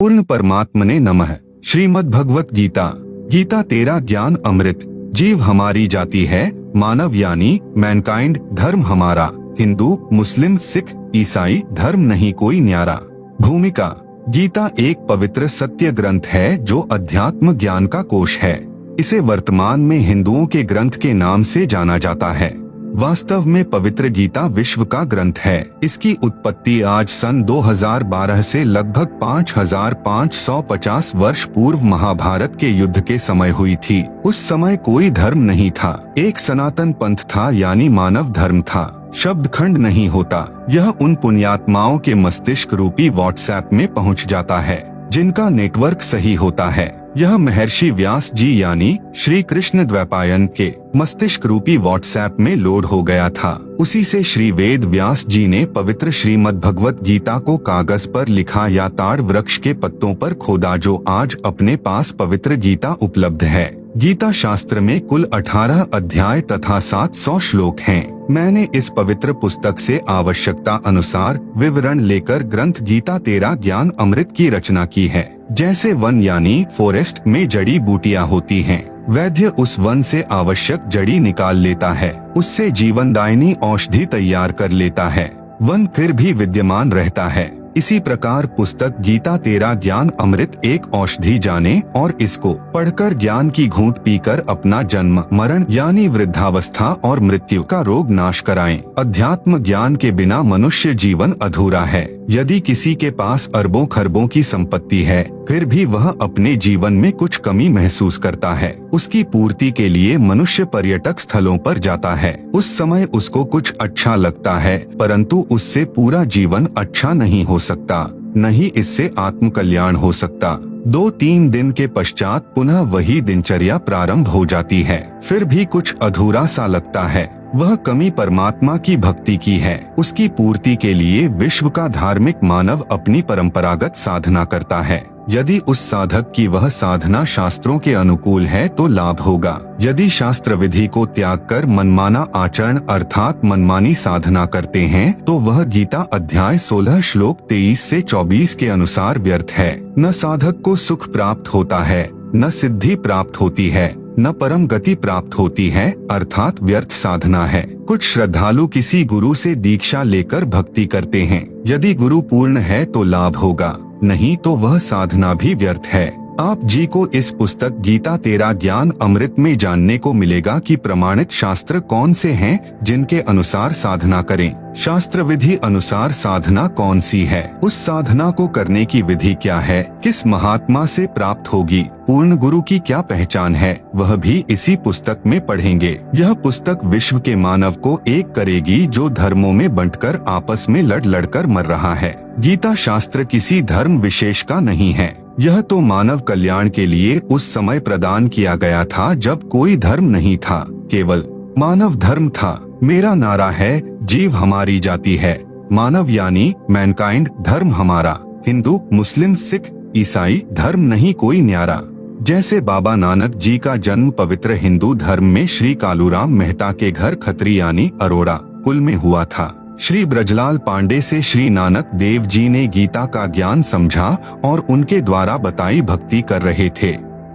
पूर्ण परमात्मने नमः। श्रीमद् भगवत गीता। गीता तेरा ज्ञान अमृत। जीव हमारी जाति है, मानव यानी मैनकाइंड धर्म हमारा। हिंदू, मुस्लिम, सिख, ईसाई धर्म नहीं कोई न्यारा। भूमिका। गीता एक पवित्र सत्य ग्रंथ है जो अध्यात्म ज्ञान का कोश है। इसे वर्तमान में हिंदुओं के ग्रंथ के नाम से जाना जाता है। वास्तव में पवित्र गीता विश्व का ग्रंथ है। इसकी उत्पत्ति आज सन 2012 से लगभग 5550 वर्ष पूर्व महाभारत के युद्ध के समय हुई थी। उस समय कोई धर्म नहीं था, एक सनातन पंथ था यानी मानव धर्म था। शब्द खंड नहीं होता। यह उन पुण्यात्माओं के मस्तिष्क रूपी व्हाट्सएप में पहुंच जाता है जिनका नेटवर्क सही होता है। यह महर्षि व्यास जी यानी श्री कृष्ण द्वैपायन के मस्तिष्क रूपी व्हाट्सएप में लोड हो गया था। उसी से श्री वेद व्यास जी ने पवित्र श्रीमद् भगवत गीता को कागज पर लिखा या ताड़ वृक्ष के पत्तों पर खोदा, जो आज अपने पास पवित्र गीता उपलब्ध है। गीता शास्त्र में कुल 18 अध्याय तथा 700 श्लोक हैं। मैंने इस पवित्र पुस्तक से आवश्यकता अनुसार विवरण लेकर ग्रंथ गीता तेरा ज्ञान अमृत की रचना की है। जैसे वन यानी फॉरेस्ट में जड़ी बूटियां होती हैं, वैद्य उस वन से आवश्यक जड़ी निकाल लेता है, उससे जीवनदायिनी औषधि तैयार कर लेता है, वन फिर भी विद्यमान रहता है। इसी प्रकार पुस्तक गीता तेरा ज्ञान अमृत एक औषधि जाने और इसको पढ़कर ज्ञान की घूंट पीकर अपना जन्म मरण यानी वृद्धावस्था और मृत्यु का रोग नाश कराएं। अध्यात्म ज्ञान के बिना मनुष्य जीवन अधूरा है। यदि किसी के पास अरबों खरबों की संपत्ति है, फिर भी वह अपने जीवन में कुछ कमी महसूस करता है। उसकी पूर्ति के लिए मनुष्य पर्यटक स्थलों पर जाता है। उस समय उसको कुछ अच्छा लगता है, परंतु उससे पूरा जीवन अच्छा नहीं हो सकता, नहीं इससे आत्म कल्याण हो सकता। 2-3 दिन के पश्चात पुनः वही दिनचर्या प्रारंभ हो जाती है। फिर भी कुछ अधूरा सा लगता है। वह कमी परमात्मा की भक्ति की है। उसकी पूर्ति के लिए विश्व का धार्मिक मानव अपनी परंपरागत साधना करता है। यदि उस साधक की वह साधना शास्त्रों के अनुकूल है तो लाभ होगा। यदि शास्त्र विधि को त्याग कर मनमाना आचरण अर्थात मनमानी साधना करते हैं तो वह गीता अध्याय 16 श्लोक 23 से 24 के अनुसार व्यर्थ है। न साधक को सुख प्राप्त होता है, न सिद्धि प्राप्त होती है, न परम गति प्राप्त होती है, अर्थात व्यर्थ साधना है। कुछ श्रद्धालु किसी गुरु से दीक्षा लेकर भक्ति करते हैं। यदि गुरु पूर्ण है तो लाभ होगा, नहीं तो वह साधना भी व्यर्थ है। आप जी को इस पुस्तक गीता तेरा ज्ञान अमृत में जानने को मिलेगा कि प्रमाणित शास्त्र कौन से हैं जिनके अनुसार साधना करें। शास्त्र विधि अनुसार साधना कौन सी है, उस साधना को करने की विधि क्या है, किस महात्मा से प्राप्त होगी, पूर्ण गुरु की क्या पहचान है, वह भी इसी पुस्तक में पढ़ेंगे। यह पुस्तक विश्व के मानव को एक करेगी जो धर्मों में बंटकर आपस में लड़ कर मर रहा है। गीता शास्त्र किसी धर्म विशेष का नहीं है। यह तो मानव कल्याण के लिए उस समय प्रदान किया गया था जब कोई धर्म नहीं था, केवल मानव धर्म था। मेरा नारा है, जीव हमारी जाति है, मानव यानी मैनकाइंड धर्म हमारा। हिंदू, मुस्लिम, सिख, ईसाई धर्म नहीं कोई न्यारा। जैसे बाबा नानक जी का जन्म पवित्र हिंदू धर्म में श्री कालूराम मेहता के घर खत्री यानी अरोड़ा कुल में हुआ था। श्री ब्रजलाल पांडे से श्री नानक देव जी ने गीता का ज्ञान समझा और उनके द्वारा बताई भक्ति कर रहे थे।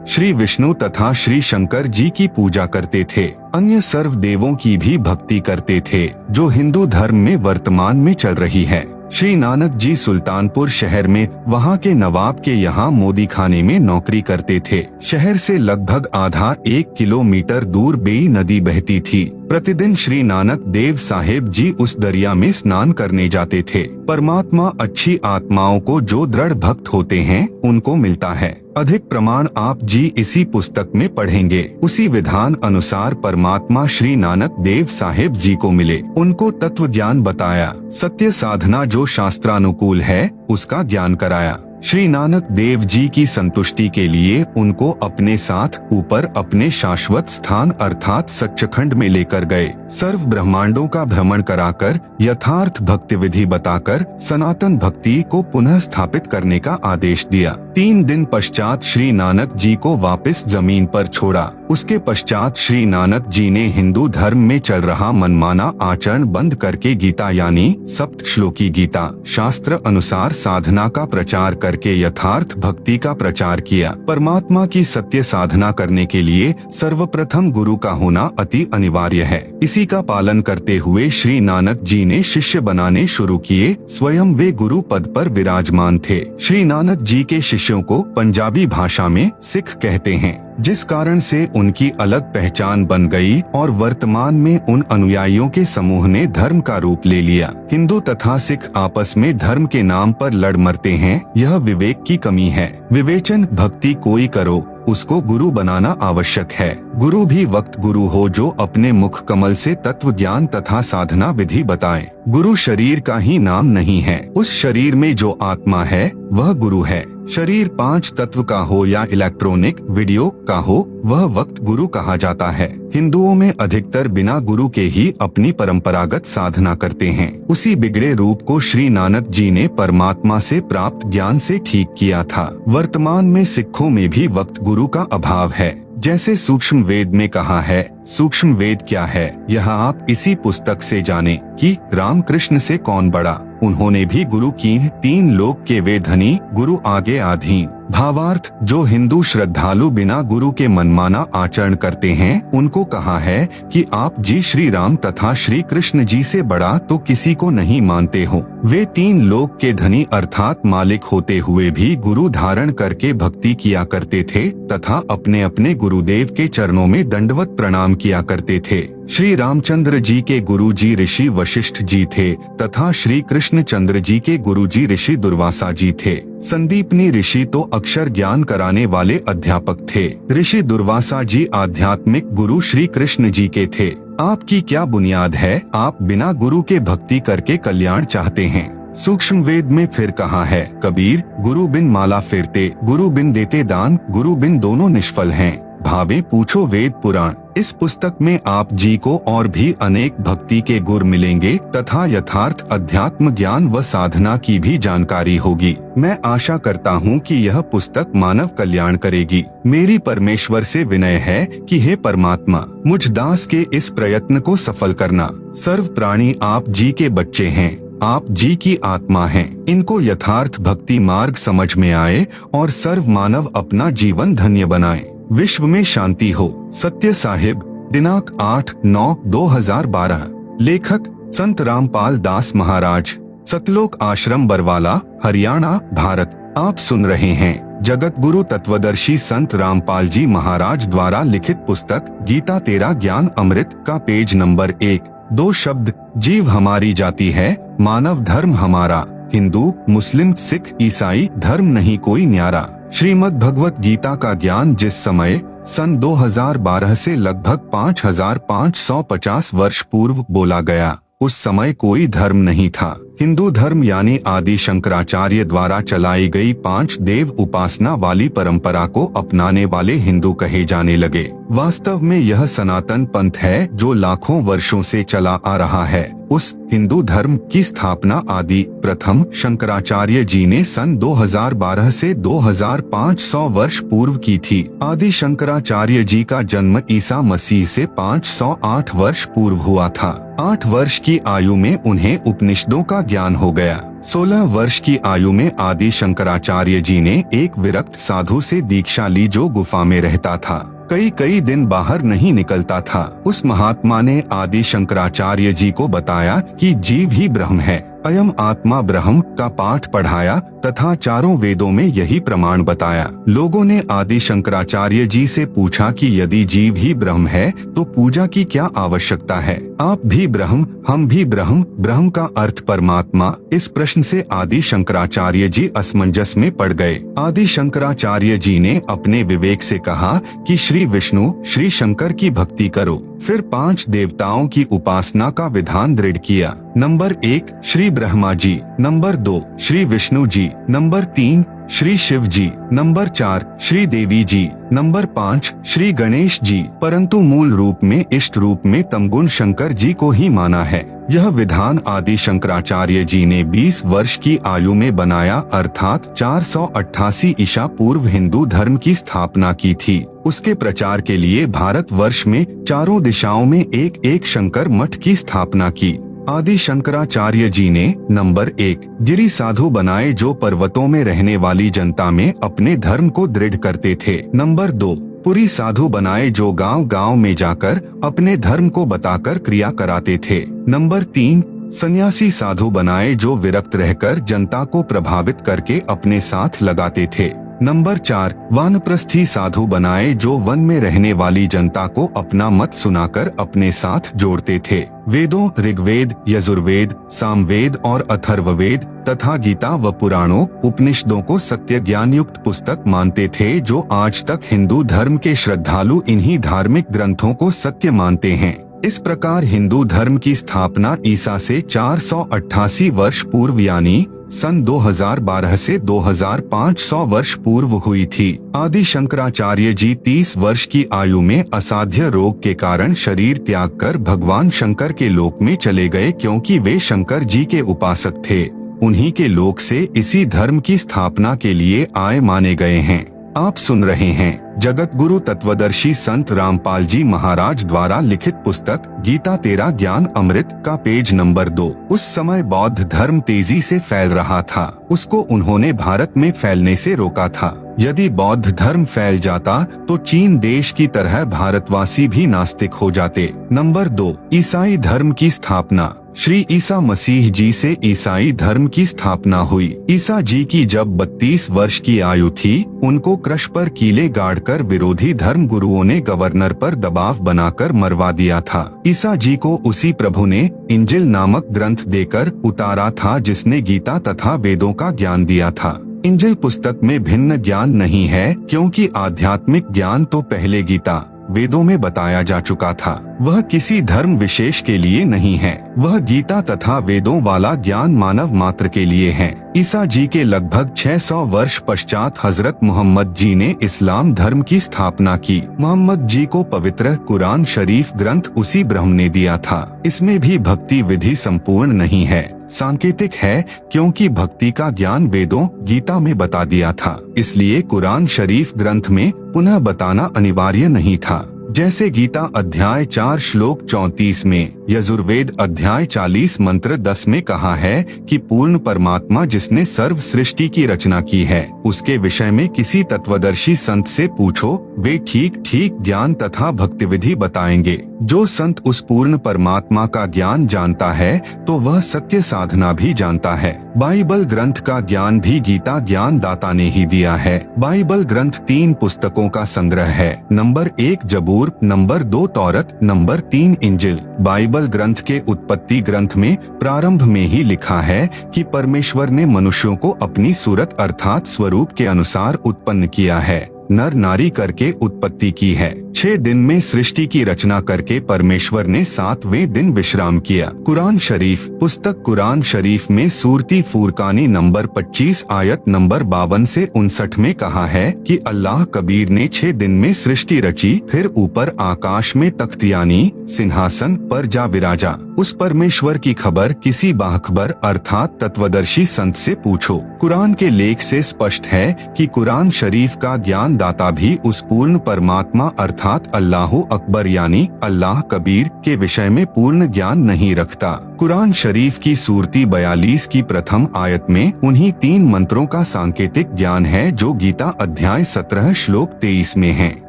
श्री विष्णु तथा श्री शंकर जी की पूजा करते थे। अन्य सर्व देवों की भी भक्ति करते थे, जो हिंदू धर्म में वर्तमान में चल रही है। श्री नानक जी सुल्तानपुर शहर में वहाँ के नवाब के यहाँ मोदी खाने में नौकरी करते थे। शहर से लगभग आधा 1 किलोमीटर दूर बेई नदी बहती थी। प्रतिदिन श्री नानक देव साहेब जी उस दरिया में स्नान करने जाते थे। परमात्मा अच्छी आत्माओं को जो दृढ़ भक्त होते हैं उनको मिलता है। अधिक प्रमाण आप जी इसी पुस्तक में पढ़ेंगे। उसी विधान अनुसार परमात्मा श्री नानक देव साहेब जी को मिले, उनको तत्व ज्ञान बताया, सत्य साधना जो शास्त्रानुकूल है उसका ज्ञान कराया। श्री नानक देव जी की संतुष्टि के लिए उनको अपने साथ ऊपर अपने शाश्वत स्थान अर्थात सच्चखंड में लेकर गए। सर्व ब्रह्मांडों का भ्रमण कराकर यथार्थ भक्ति विधि बताकर सनातन भक्ति को पुनः स्थापित करने का आदेश दिया। 3 दिन पश्चात श्री नानक जी को वापस जमीन पर छोड़ा। उसके पश्चात श्री नानक जी ने हिंदू धर्म में चल रहा मनमाना आचरण बंद करके गीता यानी सप्त श्लोकी गीता शास्त्र अनुसार साधना का प्रचार करके यथार्थ भक्ति का प्रचार किया। परमात्मा की सत्य साधना करने के लिए सर्वप्रथम गुरु का होना अति अनिवार्य है। इसी का पालन करते हुए श्री नानक जी ने शिष्य बनाने शुरू किए। स्वयं वे गुरु पद पर विराजमान थे। श्री नानक जी के शिष्यों को पंजाबी भाषा में सिख कहते हैं, जिस कारण से उनकी अलग पहचान बन गई और वर्तमान में उन अनुयायियों के समूह ने धर्म का रूप ले लिया। हिंदू तथा सिख आपस में धर्म के नाम पर लड़ मरते हैं, यह विवेक की कमी है। विवेचन भक्ति कोई करो, उसको गुरु बनाना आवश्यक है। गुरु भी वक्त गुरु हो जो अपने मुख कमल से तत्व ज्ञान तथा साधना विधि बताए। गुरु शरीर का ही नाम नहीं है, उस शरीर में जो आत्मा है वह गुरु है। शरीर 5 तत्व का हो या इलेक्ट्रॉनिक वीडियो का हो, वह वक्त गुरु कहा जाता है। हिंदुओं में अधिकतर बिना गुरु के ही अपनी परंपरागत साधना करते हैं। उसी बिगड़े रूप को श्री नानक जी ने परमात्मा से प्राप्त ज्ञान से ठीक किया था। वर्तमान में सिखों में भी वक्त गुरु का अभाव है। जैसे सूक्ष्म वेद में कहा है, सूक्ष्म वेद क्या है यह आप इसी पुस्तक से जाने कि रामकृष्ण से कौन बड़ा। उन्होंने भी गुरु की 3 लोक के वे धनी, गुरु आगे आधीन। भावार्थ, जो हिंदू श्रद्धालु बिना गुरु के मनमाना आचरण करते हैं उनको कहा है कि आप जी श्री राम तथा श्री कृष्ण जी से बड़ा तो किसी को नहीं मानते हो। वे 3 लोक के धनी अर्थात मालिक होते हुए भी गुरु धारण करके भक्ति किया करते थे तथा अपने अपने गुरुदेव के चरणों में दंडवत प्रणाम किया करते थे। श्री रामचंद्र जी के गुरु जी ऋषि वशिष्ठ जी थे तथा श्री कृष्ण चंद्र जी के गुरु जी ऋषि दुर्वासा जी थे। संदीपनी ऋषि तो अक्षर ज्ञान कराने वाले अध्यापक थे। ऋषि दुर्वासा जी आध्यात्मिक गुरु श्री कृष्ण जी के थे। आपकी क्या बुनियाद है? आप बिना गुरु के भक्ति करके कल्याण चाहते हैं। सूक्ष्म वेद में फिर कहा है, कबीर गुरु बिन माला फेरते, गुरु बिन देते दान, गुरु बिन दोनों निष्फल हैं। भावे पूछो वेद पुराण। इस पुस्तक में आप जी को और भी अनेक भक्ति के गुर मिलेंगे तथा यथार्थ अध्यात्म ज्ञान व साधना की भी जानकारी होगी। मैं आशा करता हूँ कि यह पुस्तक मानव कल्याण करेगी। मेरी परमेश्वर से विनय है कि हे परमात्मा, मुझ दास के इस प्रयत्न को सफल करना। सर्व प्राणी आप जी के बच्चे हैं, आप जी की आत्मा हैं। इनको यथार्थ भक्ति मार्ग समझ में आए और सर्व मानव अपना जीवन धन्य बनाए। विश्व में शांति हो। सत्य साहिब, दिनांक 8/9/2012। लेखक संत रामपाल दास महाराज, सतलोक आश्रम बरवाला, हरियाणा, भारत। आप सुन रहे हैं जगत गुरु तत्वदर्शी संत रामपाल जी महाराज द्वारा लिखित पुस्तक गीता तेरा ज्ञान अमृत का पेज नंबर 1। 2 शब्द, जीव हमारी जाति है, मानव धर्म हमारा। हिंदू मुस्लिम सिख ईसाई धर्म नहीं कोई न्यारा। श्रीमद् भगवत गीता का ज्ञान जिस समय सन 2012 से लगभग 5550 वर्ष पूर्व बोला गया, उस समय कोई धर्म नहीं था। हिंदू धर्म यानी आदि शंकराचार्य द्वारा चलाई गई 5 देव उपासना वाली परंपरा को अपनाने वाले हिंदू कहे जाने लगे। वास्तव में यह सनातन पंथ है जो लाखों वर्षों से चला आ रहा है। उस हिंदू धर्म की स्थापना आदि प्रथम शंकराचार्य जी ने सन 2012 से 2500 वर्ष पूर्व की थी। आदि शंकराचार्य जी का जन्म ईसा मसीह से 508 वर्ष पूर्व हुआ था। 8 वर्ष की आयु में उन्हें उपनिषदों का ज्ञान हो गया। 16 वर्ष की आयु में आदि शंकराचार्य जी ने एक विरक्त साधु से दीक्षा ली जो गुफा में रहता था। कई दिन बाहर नहीं निकलता था। उस महात्मा ने आदि शंकराचार्य जी को बताया कि जीव ही ब्रह्म है, अयम आत्मा ब्रह्म का पाठ पढ़ाया तथा चारों वेदों में यही प्रमाण बताया। लोगों ने आदि शंकराचार्य जी से पूछा कि यदि जीव ही ब्रह्म है तो पूजा की क्या आवश्यकता है? आप भी ब्रह्म, हम भी ब्रह्म, ब्रह्म का अर्थ परमात्मा। इस प्रश्न से आदि शंकराचार्य जी असमंजस में पड़ गए। आदि शंकराचार्य जी ने अपने विवेक से कहा कि श्री विष्णु, श्री शंकर की भक्ति करो। फिर 5 देवताओं की उपासना का विधान दृढ़ किया। Number 1 Shri Brahma ji, number 2 Shri Vishnu ji, number 3 Shri Shiv जी, नंबर 4 श्री देवी जी, नंबर 5 श्री गणेश जी, परंतु मूल रूप में इष्ट रूप में तमगुण शंकर जी को ही माना है। यह विधान आदि शंकराचार्य जी ने 20 वर्ष की आयु में बनाया, अर्थात 488 ईसा पूर्व हिंदू धर्म की स्थापना की थी। उसके प्रचार के लिए भारत वर्ष में चारों दिशाओं में एक एक शंकर मठ की स्थापना की। आदि शंकराचार्य जी ने नंबर 1 गिरि साधु बनाए, जो पर्वतों में रहने वाली जनता में अपने धर्म को दृढ़ करते थे। नंबर 2 पुरी साधु बनाए, जो गांव-गांव में जाकर अपने धर्म को बताकर क्रिया कराते थे। नंबर 3 सन्यासी साधु बनाए, जो विरक्त रहकर जनता को प्रभावित करके अपने साथ लगाते थे। नंबर 4 वानप्रस्थी साधु बनाए, जो वन में रहने वाली जनता को अपना मत सुनाकर अपने साथ जोड़ते थे। वेदों ऋग्वेद, यजुर्वेद, सामवेद और अथर्ववेद तथा गीता व पुराणों उपनिषदों को सत्य ज्ञान युक्त पुस्तक मानते थे, जो आज तक हिंदू धर्म के श्रद्धालु इन्हीं धार्मिक ग्रंथों को सत्य मानते हैं। इस प्रकार हिंदू धर्म की स्थापना ईसा से 488 वर्ष पूर्व यानी सन 2012 से 2500 वर्ष पूर्व हुई थी। आदि शंकराचार्य जी 30 वर्ष की आयु में असाध्य रोग के कारण शरीर त्याग कर भगवान शंकर के लोक में चले गए, क्योंकि वे शंकर जी के उपासक थे। उन्हीं के लोक से इसी धर्म की स्थापना के लिए आए माने गए हैं। आप सुन रहे हैं जगत गुरु तत्वदर्शी संत रामपाल जी महाराज द्वारा लिखित पुस्तक गीता तेरा ज्ञान अमृत का पेज नंबर 2। उस समय बौद्ध धर्म तेजी से फैल रहा था। उसको उन्होंने भारत में फैलने से रोका था। यदि बौद्ध धर्म फैल जाता तो चीन देश की तरह भारतवासी भी नास्तिक हो जाते। नंबर 2 ईसाई धर्म की स्थापना। श्री ईसा मसीह जी से ईसाई धर्म की स्थापना हुई। ईसा जी की जब 32 वर्ष की आयु थी, उनको क्रश पर कीले गाड़कर विरोधी धर्म गुरुओं ने गवर्नर पर दबाव बनाकर मरवा दिया था। ईसा जी को उसी प्रभु ने इंजिल नामक ग्रंथ देकर उतारा था, जिसने गीता तथा वेदों का ज्ञान दिया था। इंजिल पुस्तक में भिन्न ज्ञान नहीं है, क्योंकि आध्यात्मिक ज्ञान तो पहले गीता वेदों में बताया जा चुका था। वह किसी धर्म विशेष के लिए नहीं है। वह गीता तथा वेदों वाला ज्ञान मानव मात्र के लिए है। ईसा जी के लगभग 600 वर्ष पश्चात हजरत मोहम्मद जी ने इस्लाम धर्म की स्थापना की। मोहम्मद जी को पवित्र कुरान शरीफ ग्रंथ उसी ब्रह्म ने दिया था। इसमें भी भक्ति विधि संपूर्ण नहीं है, सांकेतिक है, क्योंकि भक्ति का ज्ञान वेदों गीता में बता दिया था। इसलिए कुरान शरीफ ग्रंथ में पुनः बताना अनिवार्य नहीं था। जैसे गीता अध्याय 4 श्लोक 34 में, यजुर्वेद अध्याय 40 मंत्र 10 में कहा है कि पूर्ण परमात्मा जिसने सर्व सृष्टि की रचना की है, उसके विषय में किसी तत्वदर्शी संत से पूछो, वे ठीक ठीक ज्ञान तथा भक्ति विधि बताएंगे। जो संत उस पूर्ण परमात्मा का ज्ञान जानता है तो वह सत्य साधना भी जानता है। बाइबल ग्रंथ का ज्ञान भी गीता ज्ञान दाता ने ही दिया है। बाइबल ग्रंथ 3 पुस्तकों का संग्रह है। नंबर 1 जबूर, नंबर 2 तौरत, नंबर 3 इंजिल। बाइबल ग्रंथ के उत्पत्ति ग्रंथ में प्रारंभ में ही लिखा है कि परमेश्वर ने मनुष्यों को अपनी सूरत अर्थात स्वरूप के अनुसार उत्पन्न किया है, नर नारी करके उत्पत्ति की है। 6 दिन में सृष्टि की रचना करके परमेश्वर ने 7वें दिन विश्राम किया। कुरान शरीफ पुस्तक कुरान शरीफ में सूरती फुरकानी नंबर 25 आयत नंबर 52 से 59 में कहा है कि अल्लाह कबीर ने 6 दिन में सृष्टि रची, फिर ऊपर आकाश में तख्त यानी सिंहासन पर जा विराजा। उस परमेश्वर की खबर किसी बाखबर अर्थात तत्वदर्शी संत से पूछो। कुरान के लेख से स्पष्ट है कि कुरान शरीफ का ज्ञान दाता भी उस पूर्ण परमात्मा अर्थात अल्लाहु अकबर यानी अल्लाह कबीर के विषय में पूर्ण ज्ञान नहीं रखता। कुरान शरीफ की सूरती 42 की प्रथम आयत में उन्हीं 3 मंत्रों का सांकेतिक ज्ञान है जो गीता अध्याय 17 श्लोक 23 में है।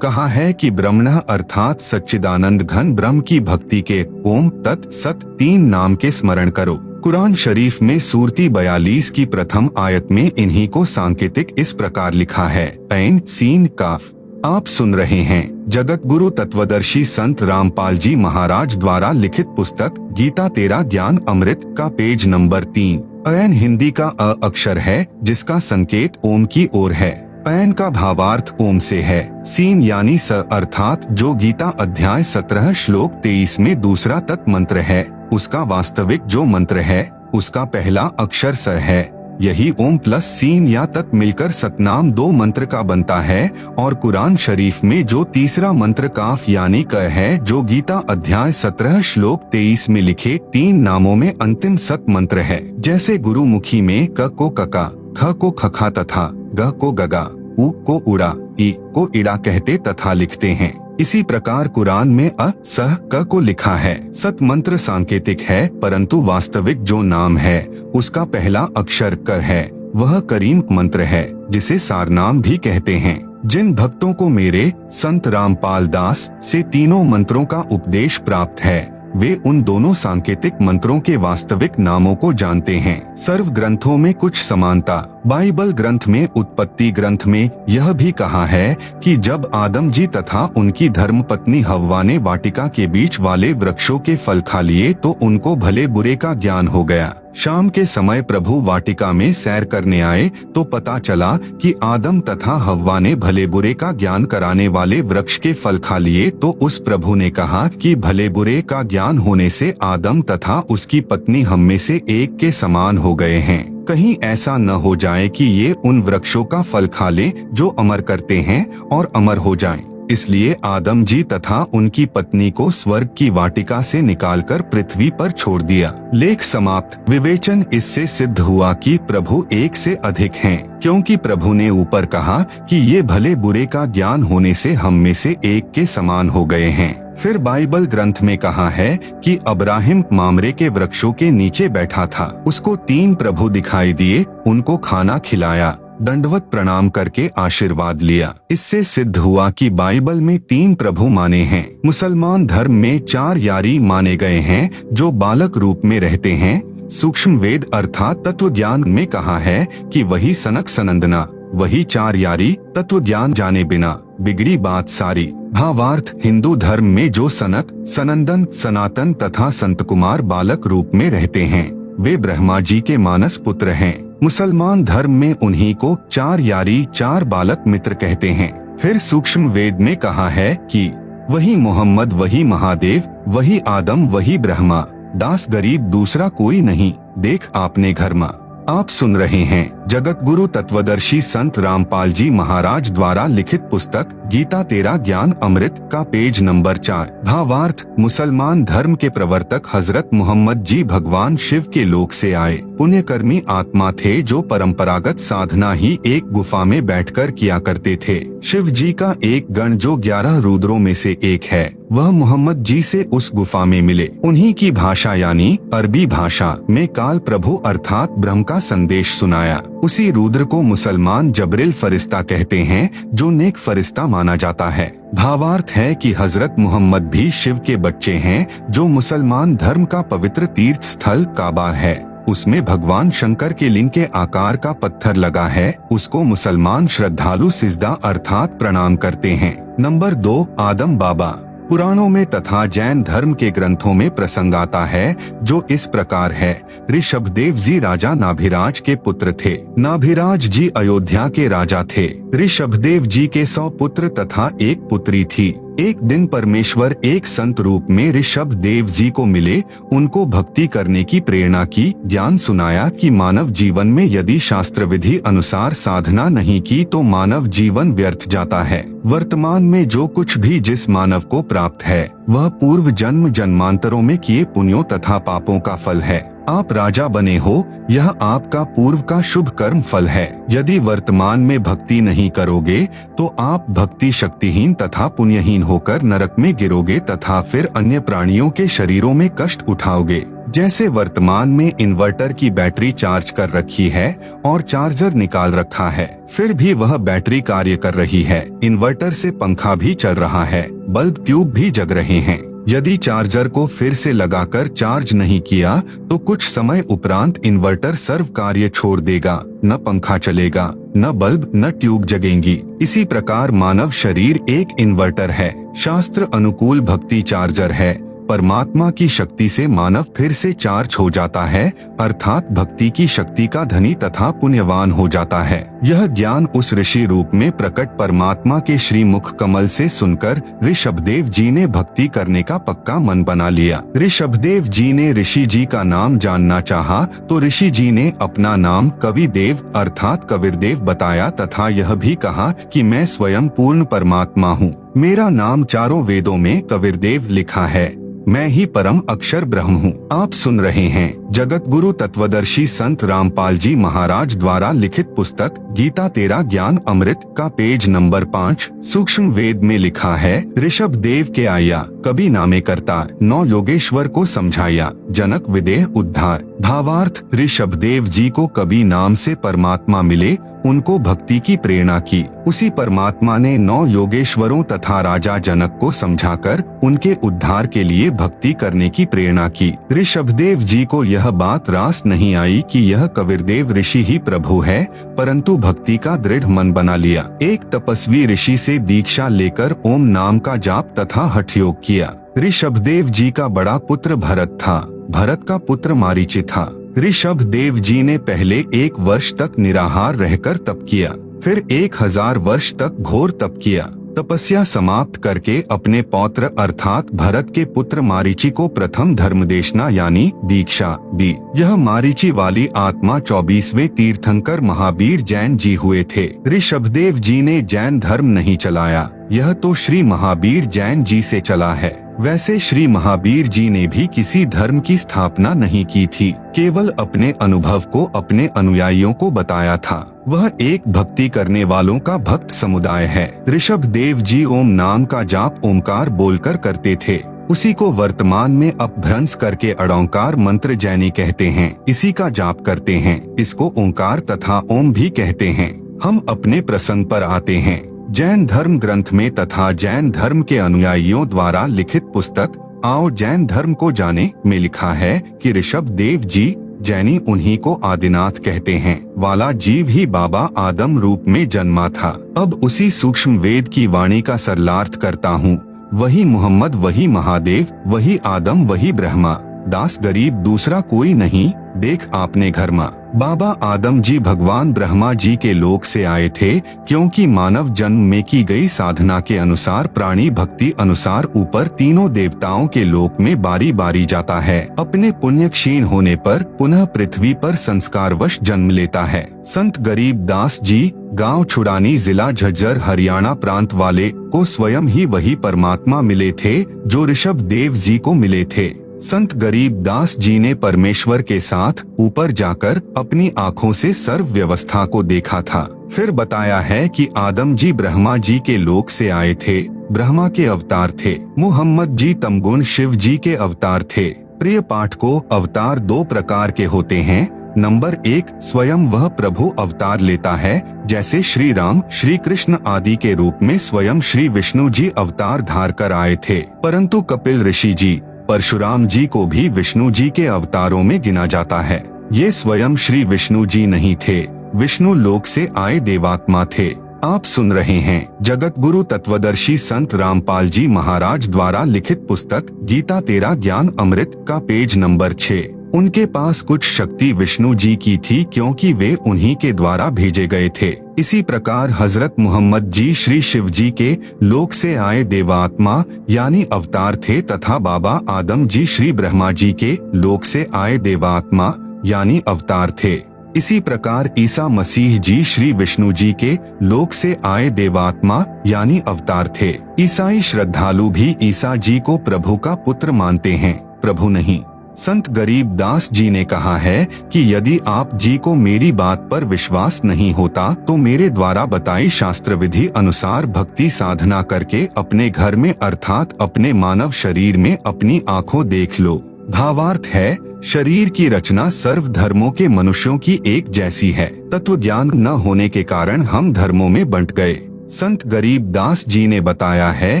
कहा है कि ब्रह्मणः अर्थात सच्चिदानंद घन ब्रह्म की भक्ति के ओम तत् सत 3 नाम के स्मरण करो। कुरान शरीफ में सूरती 42 की प्रथम आयत में इन्हीं को सांकेतिक इस प्रकार लिखा है, ऐन सीन काफ। आप सुन रहे हैं जगत गुरु तत्वदर्शी संत रामपाल जी महाराज द्वारा लिखित पुस्तक गीता तेरा ज्ञान अमृत का पेज नंबर 3। ऐन हिंदी का अ अक्षर है जिसका संकेत ओम की ओर है। ऐन का भावार्थ ओम से है। सीन यानी स अर्थात जो गीता अध्याय 17 श्लोक 23 में दूसरा तत् मंत्र है, उसका वास्तविक जो मंत्र है उसका पहला अक्षर स है। यही ओम प्लस सीन या तत् मिलकर सतनाम 2 मंत्र का बनता है और कुरान शरीफ में जो तीसरा मंत्र काफ यानी क है, जो गीता अध्याय 17 श्लोक 23 में लिखे 3 नामों में अंतिम सत मंत्र है। जैसे गुरुमुखी में क को कका, ख को खखा तथा ग को गगा, उ को उड़ा, ई को इड़ा कहते तथा लिखते हैं, इसी प्रकार कुरान में अ सह क को लिखा है। सत मंत्र सांकेतिक है, परंतु वास्तविक जो नाम है उसका पहला अक्षर कर है, वह करीम मंत्र है, जिसे सारनाम भी कहते हैं। जिन भक्तों को मेरे संत रामपाल दास से तीनों मंत्रों का उपदेश प्राप्त है, वे उन दोनों सांकेतिक मंत्रों के वास्तविक नामों को जानते हैं। सर्व ग्रंथों में कुछ समानता। बाइबल ग्रंथ में उत्पत्ति ग्रंथ में यह भी कहा है कि जब आदम जी तथा उनकी धर्मपत्नी हव्वा ने वाटिका के बीच वाले वृक्षों के फल खा लिए तो उनको भले बुरे का ज्ञान हो गया। शाम के समय प्रभु वाटिका में सैर करने आए तो पता चला कि आदम तथा हव्वा ने भले बुरे का ज्ञान कराने वाले वृक्ष के फल खा लिए, तो उस प्रभु ने कहा कि भले बुरे का ज्ञान होने से आदम तथा उसकी पत्नी हम में से एक के समान हो गए हैं। कहीं ऐसा न हो जाए कि ये उन वृक्षों का फल खा लें जो अमर करते हैं और अमर हो जाएं। इसलिए आदम जी तथा उनकी पत्नी को स्वर्ग की वाटिका से निकालकर पृथ्वी पर छोड़ दिया। लेख समाप्त। विवेचन। इससे सिद्ध हुआ कि प्रभु एक से अधिक हैं, क्योंकि प्रभु ने ऊपर कहा कि ये भले बुरे का ज्ञान होने से हम में से एक के समान हो गए हैं। फिर बाइबल ग्रंथ में कहा है कि अब्राहिम मामरे के वृक्षों के नीचे बैठा था, उसको 3 प्रभु दिखाई दिए, उनको खाना खिलाया, दंडवत प्रणाम करके आशीर्वाद लिया। इससे सिद्ध हुआ कि बाइबल में 3 प्रभु माने हैं। मुसलमान धर्म में 4 यारी माने गए हैं जो बालक रूप में रहते हैं। सूक्ष्म वेद अर्थात तत्व ज्ञान में कहा है कि वही सनक सनंदना, वही 4 यारी, तत्व ज्ञान जाने बिना बिगड़ी बात सारी। भावार्थ। हिंदू धर्म में जो सनक, सनंदन, सनातन तथा संत कुमार बालक रूप में रहते हैं, वे ब्रह्मा जी के मानस पुत्र हैं। मुसलमान धर्म में उन्हीं को 4 यारी, 4 बालक मित्र कहते हैं। फिर सूक्ष्म वेद में कहा है कि वही मोहम्मद, वही महादेव, वही आदम, वही ब्रह्मा, दास गरीब दूसरा कोई नहीं, देख आपने घर में। आप सुन रहे हैं जगत गुरु तत्वदर्शी संत रामपाल जी महाराज द्वारा लिखित पुस्तक गीता तेरा ज्ञान अमृत का पेज नंबर 4। भावार्थ। मुसलमान धर्म के प्रवर्तक हजरत मोहम्मद जी भगवान शिव के लोक से आए पुण्यकर्मी आत्मा थे, जो परंपरागत साधना ही एक गुफा में बैठकर किया करते थे। शिव जी का एक गण जो 11 रुद्रों में से एक है, वह मोहम्मद जी से उस गुफा में मिले। उन्हीं की भाषा यानी अरबी भाषा में काल प्रभु अर्थात ब्रह्म का संदेश सुनाया। उसी रुद्र को मुसलमान जबरील फरिश्ता कहते हैं, जो नेक फरिश्ता माना जाता है। भावार्थ है कि हजरत मोहम्मद भी शिव के बच्चे हैं, जो मुसलमान धर्म का पवित्र तीर्थ स्थल काबा है। उसमें भगवान शंकर के लिंग के आकार का पत्थर लगा है, उसको मुसलमान श्रद्धालु सिजदा अर्थात प्रणाम करते हैं। नंबर 2। आदम बाबा। पुराणों में तथा जैन धर्म के ग्रंथों में प्रसंग आता है, जो इस प्रकार है। ऋषभदेव जी राजा नाभिराज के पुत्र थे। नाभिराज जी अयोध्या के राजा थे। ऋषभदेव जी के 100 पुत्र तथा एक पुत्री थी। एक दिन परमेश्वर एक संत रूप में ऋषभ देव जी को मिले, उनको भक्ति करने की प्रेरणा की, ज्ञान सुनाया कि मानव जीवन में यदि शास्त्र विधि अनुसार साधना नहीं की तो मानव जीवन व्यर्थ जाता है। वर्तमान में जो कुछ भी जिस मानव को प्राप्त है, वह पूर्व जन्म जन्मांतरों में किए पुण्यों तथा पापों का फल है। आप राजा बने हो, यह आपका पूर्व का शुभ कर्म फल है। यदि वर्तमान में भक्ति नहीं करोगे तो आप भक्ति शक्तिहीन तथा पुण्यहीन होकर नरक में गिरोगे तथा फिर अन्य प्राणियों के शरीरों में कष्ट उठाओगे। जैसे वर्तमान में इन्वर्टर की बैटरी चार्ज कर रखी है और चार्जर निकाल रखा है, फिर भी वह बैटरी कार्य कर रही है। इन्वर्टर से पंखा भी चल रहा है, बल्ब ट्यूब भी जग रहे हैं। यदि चार्जर को फिर से लगाकर चार्ज नहीं किया तो कुछ समय उपरांत इन्वर्टर सर्व कार्य छोड़ देगा, न पंखा चलेगा, न बल्ब न ट्यूब जगेंगी। इसी प्रकार मानव शरीर एक इन्वर्टर है, शास्त्र अनुकूल भक्ति चार्जर है। परमात्मा की शक्ति से मानव फिर से चार्ज हो जाता है, अर्थात भक्ति की शक्ति का धनी तथा पुण्यवान हो जाता है। यह ज्ञान उस ऋषि रूप में प्रकट परमात्मा के श्री मुख कमल से सुनकर ऋषभदेव जी ने भक्ति करने का पक्का मन बना लिया। ऋषभदेव जी ने ऋषि जी का नाम जानना चाहा तो ऋषि जी ने अपना नाम कविदेव अर्थात कबीरदेव बताया तथा यह भी कहा कि मैं स्वयं पूर्ण परमात्मा हूँ। मेरा नाम चारों वेदों में कबीरदेव लिखा है। मैं ही परम अक्षर ब्रह्म हूँ। आप सुन रहे हैं जगत गुरु तत्वदर्शी संत रामपाल जी महाराज द्वारा लिखित पुस्तक गीता तेरा ज्ञान अमृत का पेज नंबर 5 सूक्ष्म वेद में लिखा है, ऋषभ देव के आया कभी नामे करतार, 9 योगेश्वर को समझाया जनक विदेह उद्धार। भावार्थ, ऋषभ देव जी को कभी नाम से परमात्मा मिले, उनको भक्ति की प्रेरणा की। उसी परमात्मा ने 9 योगेश्वरों तथा राजा जनक को समझाकर उनके उद्धार के लिए भक्ति करने की प्रेरणा की। ऋषभदेव जी को यह बात रास नहीं आई कि यह कबीरदेव ऋषि ही प्रभु है, परंतु भक्ति का दृढ़ मन बना लिया। एक तपस्वी ऋषि से दीक्षा लेकर ओम नाम का जाप तथा हठ योग किया। ऋषभदेव जी का बड़ा पुत्र भरत था। भरत का पुत्र मारीची था। ऋषभदेव जी ने पहले 1 वर्ष तक निराहार रहकर तप किया, फिर 1000 वर्ष तक घोर तप किया। तपस्या समाप्त करके अपने पौत्र अर्थात भरत के पुत्र मारीची को प्रथम धर्मदेशना यानी दीक्षा दी। यह मारीची वाली आत्मा 24वें तीर्थंकर महावीर जैन जी हुए थे। ऋषभदेव जी ने जैन धर्म नहीं चलाया, यह तो श्री महावीर जैन जी से चला है। वैसे श्री महावीर जी ने भी किसी धर्म की स्थापना नहीं की थी, केवल अपने अनुभव को अपने अनुयायियों को बताया था। वह एक भक्ति करने वालों का भक्त समुदाय है। ऋषभदेव जी ओम नाम का जाप ओमकार बोलकर करते थे। उसी को वर्तमान में अपभ्रंश करके अड़ोंकार मंत्र जैनी कहते हैं। इसी का जाप करते हैं। इसको ओंकार तथा ओम भी कहते हैं। हम अपने प्रसंग पर आते हैं। जैन धर्म ग्रंथ में तथा जैन धर्म के अनुयायियों द्वारा लिखित पुस्तक आओ जैन धर्म को जाने में लिखा है कि ऋषभदेव जी जैनी उन्हीं को आदिनाथ कहते हैं वाला जीव ही बाबा आदम रूप में जन्मा था। अब उसी सूक्ष्म वेद की वाणी का सरलार्थ करता हूँ। वही मोहम्मद, वही महादेव, वही आदम, वही ब्रह्मा, दास गरीब दूसरा कोई नहीं, देख आपने घर माँ। बाबा आदम जी भगवान ब्रह्मा जी के लोक से आए थे, क्योंकि मानव जन्म में की गई साधना के अनुसार प्राणी भक्ति अनुसार ऊपर तीनों देवताओं के लोक में बारी बारी जाता है। अपने पुण्य क्षीण होने पर पुनः पृथ्वी पर संस्कारवश जन्म लेता है। संत गरीब दास जी गांव छुड़ानी जिला झज्जर हरियाणा प्रांत वाले को स्वयं ही वही परमात्मा मिले थे जो ऋषभदेव जी को मिले थे। संत गरीब दास जी ने परमेश्वर के साथ ऊपर जाकर अपनी आँखों से सर्व व्यवस्था को देखा था। फिर बताया है कि आदम जी ब्रह्मा जी के लोक से आए थे, ब्रह्मा के अवतार थे। मुहम्मद जी तमगुण शिव जी के अवतार थे। प्रिय पाठ को अवतार 2 प्रकार के होते हैं। नंबर 1, स्वयं वह प्रभु अवतार लेता है, जैसे श्री राम, श्री कृष्ण आदि के रूप में स्वयं श्री विष्णु जी अवतार धार कर आए थे। परंतु कपिल ऋषि जी, परशुराम जी को भी विष्णु जी के अवतारों में गिना जाता है। ये स्वयं श्री विष्णु जी नहीं थे, विष्णु लोक से आए देवात्मा थे। आप सुन रहे हैं जगत गुरु तत्वदर्शी संत रामपाल जी महाराज द्वारा लिखित पुस्तक गीता तेरा ज्ञान अमृत का पेज नंबर 6। उनके पास कुछ शक्ति विष्णु जी की थी, क्योंकि वे उन्हीं के द्वारा भेजे गए थे। इसी प्रकार हजरत मोहम्मद जी श्री शिव जी के लोक से आए देवात्मा यानी अवतार थे तथा बाबा आदम जी श्री ब्रह्मा जी के लोक से आए देवात्मा यानी अवतार थे। इसी प्रकार ईसा मसीह जी श्री विष्णु जी के लोक से आए देवात्मा यानी अवतार थे। ईसाई श्रद्धालु भी ईसा जी को प्रभु का पुत्र मानते हैं, प्रभु नहीं। संत गरीब दास जी ने कहा है कि यदि आप जी को मेरी बात पर विश्वास नहीं होता तो मेरे द्वारा बताई शास्त्र विधि अनुसार भक्ति साधना करके अपने घर में अर्थात अपने मानव शरीर में अपनी आंखों देख लो। भावार्थ है, शरीर की रचना सर्व धर्मों के मनुष्यों की एक जैसी है। तत्व ज्ञान न होने के कारण हम धर्मों में बंट गए। संत गरीब दास जी ने बताया है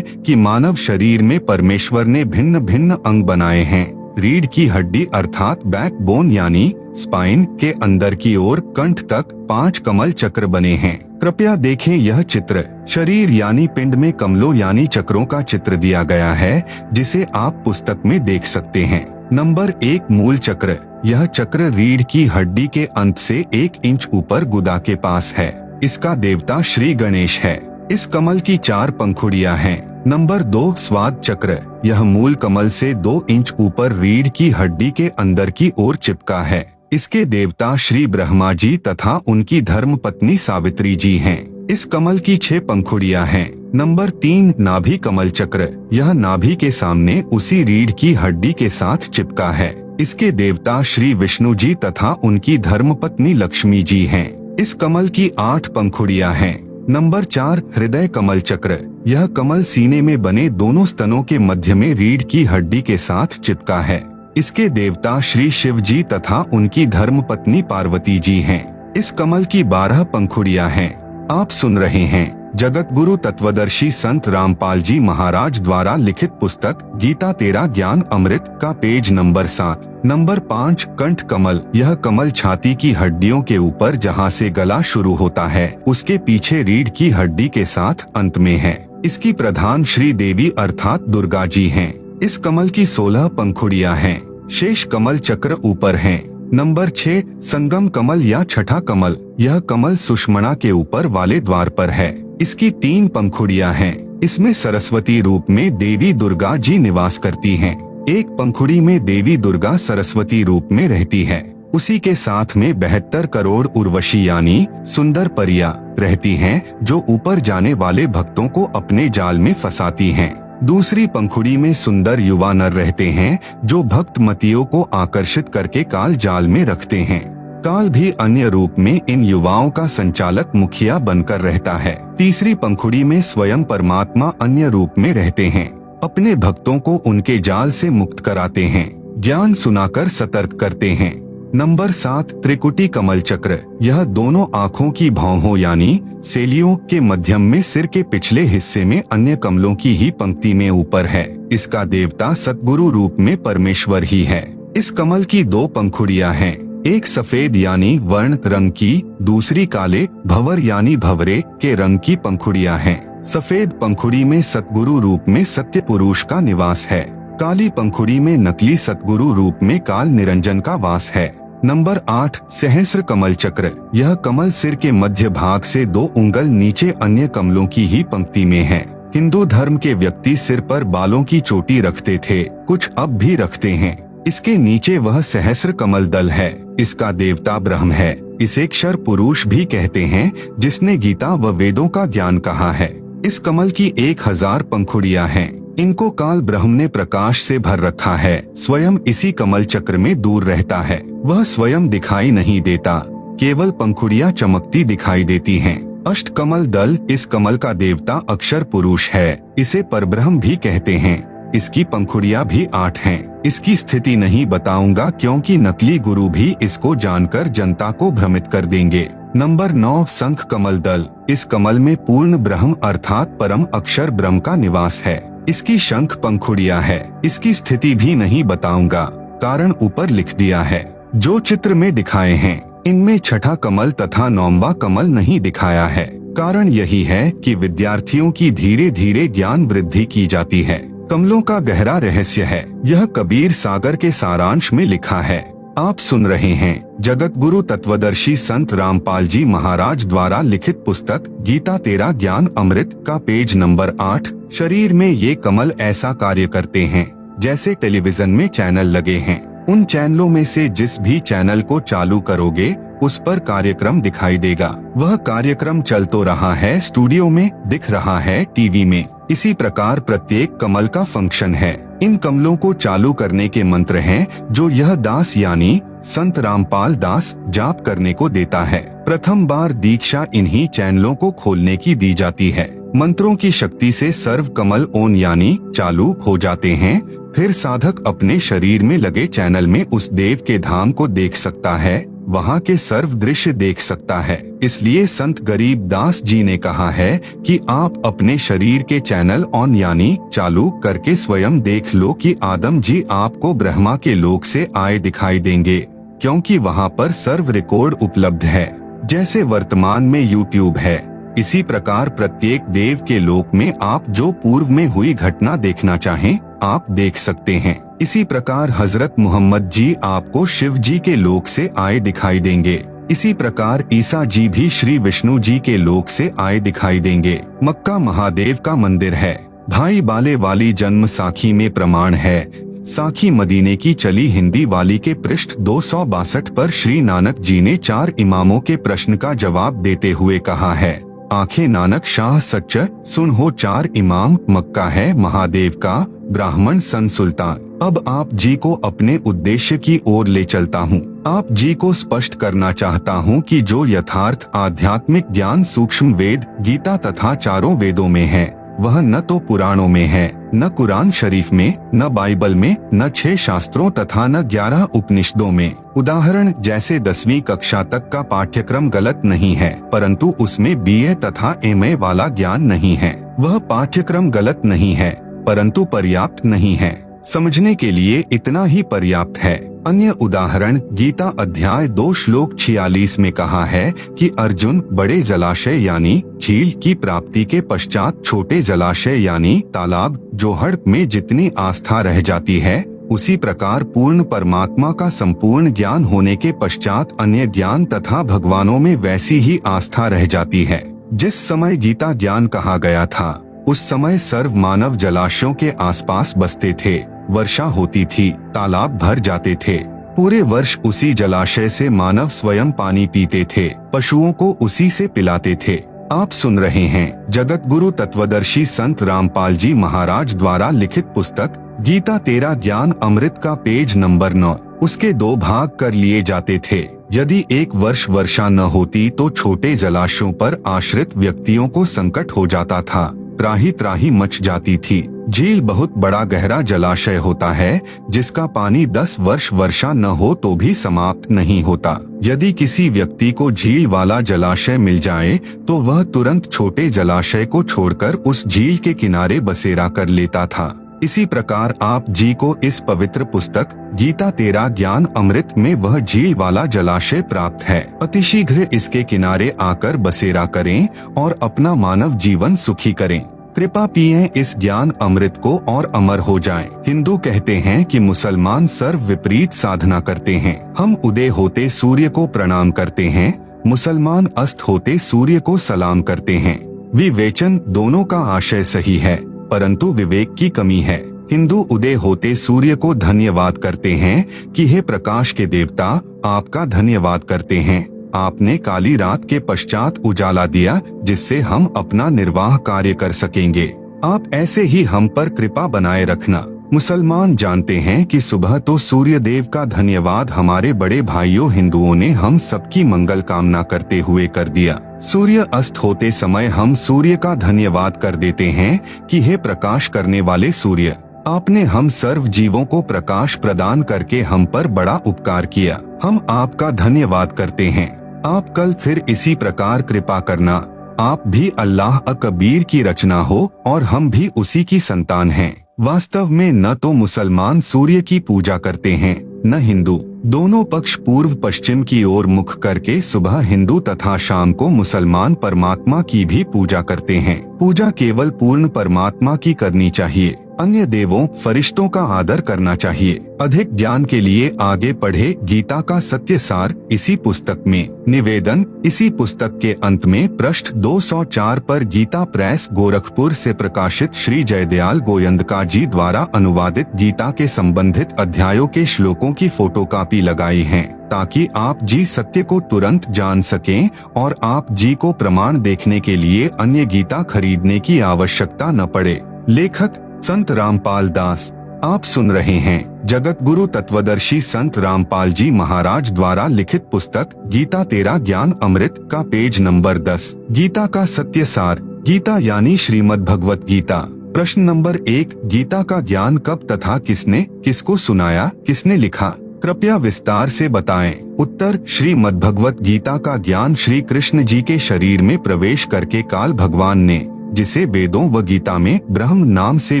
कि मानव शरीर में परमेश्वर ने भिन्न भिन्न अंग बनाए हैं। रीढ़ की हड्डी अर्थात बैकबोन यानी स्पाइन के अंदर की ओर कंठ तक 5 कमल चक्र बने हैं। कृपया देखें यह चित्र। शरीर यानी पिंड में कमलों यानी चक्रों का चित्र दिया गया है, जिसे आप पुस्तक में देख सकते हैं। नंबर 1 मूल चक्र। यह चक्र रीढ़ की हड्डी के अंत से 1 इंच ऊपर गुदा के पास है। इसका देवता श्री गणेश है। इस कमल की 4 पंखुड़ियां हैं। नंबर 2 स्वाद चक्र। यह मूल कमल से 2 इंच ऊपर रीढ़ की हड्डी के अंदर की ओर चिपका है। इसके देवता श्री ब्रह्मा जी तथा उनकी धर्म पत्नी सावित्री जी हैं। इस कमल की 6 पंखुड़ियां हैं। नंबर 3 नाभि कमल चक्र। यह नाभि के सामने उसी रीढ़ की हड्डी के साथ चिपका है। इसके देवता श्री विष्णु जी तथा उनकी धर्म पत्नी लक्ष्मी जी हैं। इस कमल की 8 पंखुड़ियां हैं। नंबर 4 हृदय कमल चक्र। यह कमल सीने में बने दोनों स्तनों के मध्य में रीढ़ की हड्डी के साथ चिपका है। इसके देवता श्री शिव जी तथा उनकी धर्म पत्नी पार्वती जी हैं। इस कमल की 12 पंखुड़ियां हैं। आप सुन रहे हैं जगत गुरु तत्वदर्शी संत रामपाल जी महाराज द्वारा लिखित पुस्तक गीता तेरा ज्ञान अमृत का पेज नंबर 7। नंबर 5 कंठ कमल। यह कमल छाती की हड्डियों के ऊपर जहां से गला शुरू होता है उसके पीछे रीढ़ की हड्डी के साथ अंत में है। इसकी प्रधान श्री देवी अर्थात दुर्गा जी हैं। इस कमल की 16 पंखुड़ियां हैं। शेष कमल चक्र ऊपर हैं। नंबर 6 संगम कमल या छठा कमल। यह कमल सुषमणा के ऊपर वाले द्वार पर है। इसकी 3 पंखुड़ियां हैं। इसमें सरस्वती रूप में देवी दुर्गा जी निवास करती हैं। एक पंखुड़ी में देवी दुर्गा सरस्वती रूप में रहती है। उसी के साथ में 72 करोड़ उर्वशी यानी सुंदर परियां रहती हैं, जो ऊपर जाने वाले भक्तों को अपने जाल में फंसाती हैं। दूसरी पंखुड़ी में सुंदर युवा नर रहते हैं, जो भक्त मतियों को आकर्षित करके काल जाल में रखते हैं। काल भी अन्य रूप में इन युवाओं का संचालक मुखिया बनकर रहता है। तीसरी पंखुड़ी में स्वयं परमात्मा अन्य रूप में रहते हैं। अपने भक्तों को उनके जाल से मुक्त कराते हैं, ज्ञान सुनाकर सतर्क करते हैं। नंबर 7 त्रिकुटी कमल चक्र। यह दोनों आँखों की भौहों यानी सेलियों के मध्यम में सिर के पिछले हिस्से में अन्य कमलों की ही पंक्ति में ऊपर है। इसका देवता सतगुरु रूप में परमेश्वर ही है। इस कमल की 2 पंखुड़ियां हैं। एक सफेद यानी वर्ण रंग की, दूसरी काले भंवर यानी भंवरे के रंग की पंखुड़ियां हैं। सफेद पंखुड़ी में सतगुरु रूप में सत्य पुरुष का निवास है। काली पंखुड़ी में नकली सतगुरु रूप में काल निरंजन का वास है। नंबर 8 सहस्र कमल चक्र। यह कमल सिर के मध्य भाग से 2 उंगल नीचे अन्य कमलों की ही पंक्ति में है। हिंदू धर्म के व्यक्ति सिर पर बालों की चोटी रखते थे, कुछ अब भी रखते हैं। इसके नीचे वह सहस्र कमल दल है। इसका देवता ब्रह्म है। इसे क्षर पुरुष भी कहते हैं, जिसने गीता व वेदों का ज्ञान कहा है। इस कमल की 1000 पंखुड़ियां हैं। इनको काल ब्रह्म ने प्रकाश से भर रखा है। स्वयं इसी कमल चक्र में दूर रहता है। वह स्वयं दिखाई नहीं देता, केवल पंखुड़ियां चमकती दिखाई देती हैं। अष्ट कमल दल। इस कमल का देवता अक्षर पुरुष है। इसे परब्रह्म भी कहते हैं। इसकी पंखुड़ियां भी 8 हैं। इसकी स्थिति नहीं बताऊंगा, क्योंकि नकली गुरु भी इसको जानकर जनता को भ्रमित कर देंगे। नंबर 9 शंख कमल दल। इस कमल में पूर्ण ब्रह्म अर्थात परम अक्षर ब्रह्म का निवास है। इसकी शंख पंखुड़ियां है। इसकी स्थिति भी नहीं बताऊंगा, कारण ऊपर लिख दिया है। जो चित्र में दिखाए हैं, इनमें छठा कमल तथा 9वां कमल नहीं दिखाया है। कारण यही है कि विद्यार्थियों की धीरे धीरे ज्ञान वृद्धि की जाती है। कमलों का गहरा रहस्य है। यह कबीर सागर के सारांश में लिखा है। आप सुन रहे हैं जगत गुरु तत्वदर्शी संत रामपाल जी महाराज द्वारा लिखित पुस्तक गीता तेरा ज्ञान अमृत का पेज नंबर 8। शरीर में ये कमल ऐसा कार्य करते हैं जैसे टेलीविजन में चैनल लगे हैं। उन चैनलों में से जिस भी चैनल को चालू करोगे उस पर कार्यक्रम दिखाई देगा। वह कार्यक्रम चल तो रहा है स्टूडियो में, दिख रहा है टीवी में। इसी प्रकार प्रत्येक कमल का फंक्शन है। इन कमलों को चालू करने के मंत्र हैं, जो यह दास यानी संत रामपाल दास जाप करने को देता है। प्रथम बार दीक्षा इन्हीं चैनलों को खोलने की दी जाती है। मंत्रों की शक्ति से सर्व कमल ऑन यानी चालू हो जाते हैं। फिर साधक अपने शरीर में लगे चैनल में उस देव के धाम को देख सकता है, वहाँ के सर्व दृश्य देख सकता है। इसलिए संत गरीब दास जी ने कहा है कि आप अपने शरीर के चैनल ऑन यानी चालू करके स्वयं देख लो कि आदम जी आपको ब्रह्मा के लोक से आए दिखाई देंगे। क्योंकि वहाँ पर सर्व रिकॉर्ड उपलब्ध है। जैसे वर्तमान में यूट्यूब है, इसी प्रकार प्रत्येक देव के लोक में आप जो पूर्व में हुई घटना देखना चाहें आप देख सकते हैं। इसी प्रकार हजरत मोहम्मद जी आपको शिव जी के लोक से आए दिखाई देंगे। इसी प्रकार ईसा जी भी श्री विष्णु जी के लोक से आए दिखाई देंगे। मक्का महादेव का मंदिर है। भाई बाले वाली जन्म साखी में प्रमाण है। साखी मदीने की चली हिंदी वाली के पृष्ठ 262 पर श्री नानक जी ने 4 इमामों के प्रश्न का जवाब देते हुए कहा है, आंखें नानक शाह सच्च सुन हो 4 इमाम, मक्का है महादेव का, ब्राह्मण सन सुल्तान। अब आप जी को अपने उद्देश्य की ओर ले चलता हूँ। आप जी को स्पष्ट करना चाहता हूँ कि जो यथार्थ आध्यात्मिक ज्ञान सूक्ष्म वेद, गीता तथा चारों वेदों में है, वह न तो पुराणों में है, न कुरान शरीफ में, न बाइबल में, न 6 शास्त्रों तथा न 11 उपनिषदों में। उदाहरण जैसे 10वीं कक्षा तक का पाठ्यक्रम गलत नहीं है, परंतु उसमें BA तथा MA वाला ज्ञान नहीं है। वह पाठ्यक्रम गलत नहीं है, परंतु पर्याप्त नहीं है। समझने के लिए इतना ही पर्याप्त है। अन्य उदाहरण गीता अध्याय 2 श्लोक 46 में कहा है कि अर्जुन बड़े जलाशय यानी झील की प्राप्ति के पश्चात छोटे जलाशय यानी तालाब, जोहड़ में जितनी आस्था रह जाती है, उसी प्रकार पूर्ण परमात्मा का संपूर्ण ज्ञान होने के पश्चात अन्य ज्ञान तथा भगवानों में वैसी ही आस्था रह जाती है। जिस समय गीता ज्ञान कहा गया था, उस समय सर्व मानव जलाशयों के आसपास बसते थे। वर्षा होती थी, तालाब भर जाते थे। पूरे वर्ष उसी जलाशय से मानव स्वयं पानी पीते थे, पशुओं को उसी से पिलाते थे। आप सुन रहे हैं जगत गुरु तत्वदर्शी संत रामपाल जी महाराज द्वारा लिखित पुस्तक गीता तेरा ज्ञान अमृत का पेज नंबर 9। उसके 2 भाग कर लिए जाते थे। यदि एक वर्ष वर्षा न होती तो छोटे जलाशयों पर आश्रित व्यक्तियों को संकट हो जाता था, त्राही त्राही मच जाती थी। झील बहुत बड़ा गहरा जलाशय होता है, जिसका पानी 10 वर्ष वर्षा न हो तो भी समाप्त नहीं होता। यदि किसी व्यक्ति को झील वाला जलाशय मिल जाए तो वह तुरंत छोटे जलाशय को छोड़कर उस झील के किनारे बसेरा कर लेता था। इसी प्रकार आप जी को इस पवित्र पुस्तक गीता तेरा ज्ञान अमृत में वह झील वाला जलाशय प्राप्त है। अतिशीघ्र इसके किनारे आकर बसेरा करें और अपना मानव जीवन सुखी करें। कृपा पिएं इस ज्ञान अमृत को और अमर हो जाएं। हिंदू कहते हैं कि मुसलमान सर्व विपरीत साधना करते हैं। हम उदय होते सूर्य को प्रणाम करते हैं, मुसलमान अस्त होते सूर्य को सलाम करते हैं। विवेचन दोनों का आशय सही है, परंतु विवेक की कमी है। हिंदू उदय होते सूर्य को धन्यवाद करते हैं कि हे प्रकाश के देवता, आपका धन्यवाद करते हैं, आपने काली रात के पश्चात उजाला दिया जिससे हम अपना निर्वाह कार्य कर सकेंगे। आप ऐसे ही हम पर कृपा बनाए रखना। मुसलमान जानते हैं कि सुबह तो सूर्य देव का धन्यवाद हमारे बड़े भाइयों हिंदुओं ने हम सबकी मंगल कामना करते हुए कर दिया। सूर्य अस्त होते समय हम सूर्य का धन्यवाद कर देते हैं कि हे प्रकाश करने वाले सूर्य, आपने हम सर्व जीवों को प्रकाश प्रदान करके हम पर बड़ा उपकार किया। हम आपका धन्यवाद करते हैं। आप कल फिर इसी प्रकार कृपा करना। आप भी अल्लाह अकबीर की रचना हो और हम भी उसी की संतान हैं। वास्तव में न तो मुसलमान सूर्य की पूजा करते हैं न हिंदू। दोनों पक्ष पूर्व पश्चिम की ओर मुख करके सुबह हिंदू तथा शाम को मुसलमान परमात्मा की भी पूजा करते हैं। पूजा केवल पूर्ण परमात्मा की करनी चाहिए। अन्य देवों फरिश्तों का आदर करना चाहिए। अधिक ज्ञान के लिए आगे पढ़े गीता का सत्य सार इसी पुस्तक में। निवेदन इसी पुस्तक के अंत में पृष्ठ 204 पर गीता प्रेस गोरखपुर से प्रकाशित श्री जयदयाल गोयंदका जी द्वारा अनुवादित गीता के संबंधित अध्यायों के श्लोकों की फोटोकॉपी लगाई है, ताकि आप जी सत्य को तुरंत जान सकें और आप जी को प्रमाण देखने के लिए अन्य गीता खरीदने की आवश्यकता न पड़े। लेखक संत रामपाल दास। आप सुन रहे हैं जगत गुरु तत्वदर्शी संत रामपाल जी महाराज द्वारा लिखित पुस्तक गीता तेरा ज्ञान अमृत का पेज नंबर 10। गीता का सत्य सार। गीता यानी श्रीमद् भगवत गीता। प्रश्न नंबर 1, गीता का ज्ञान कब तथा किसने किसको सुनाया, किसने लिखा? कृपया विस्तार से बताएं। उत्तर, श्रीमद् भगवत गीता का ज्ञान श्री कृष्ण जी के शरीर में प्रवेश करके काल भगवान ने, जिसे वेदों व गीता में ब्रह्म नाम से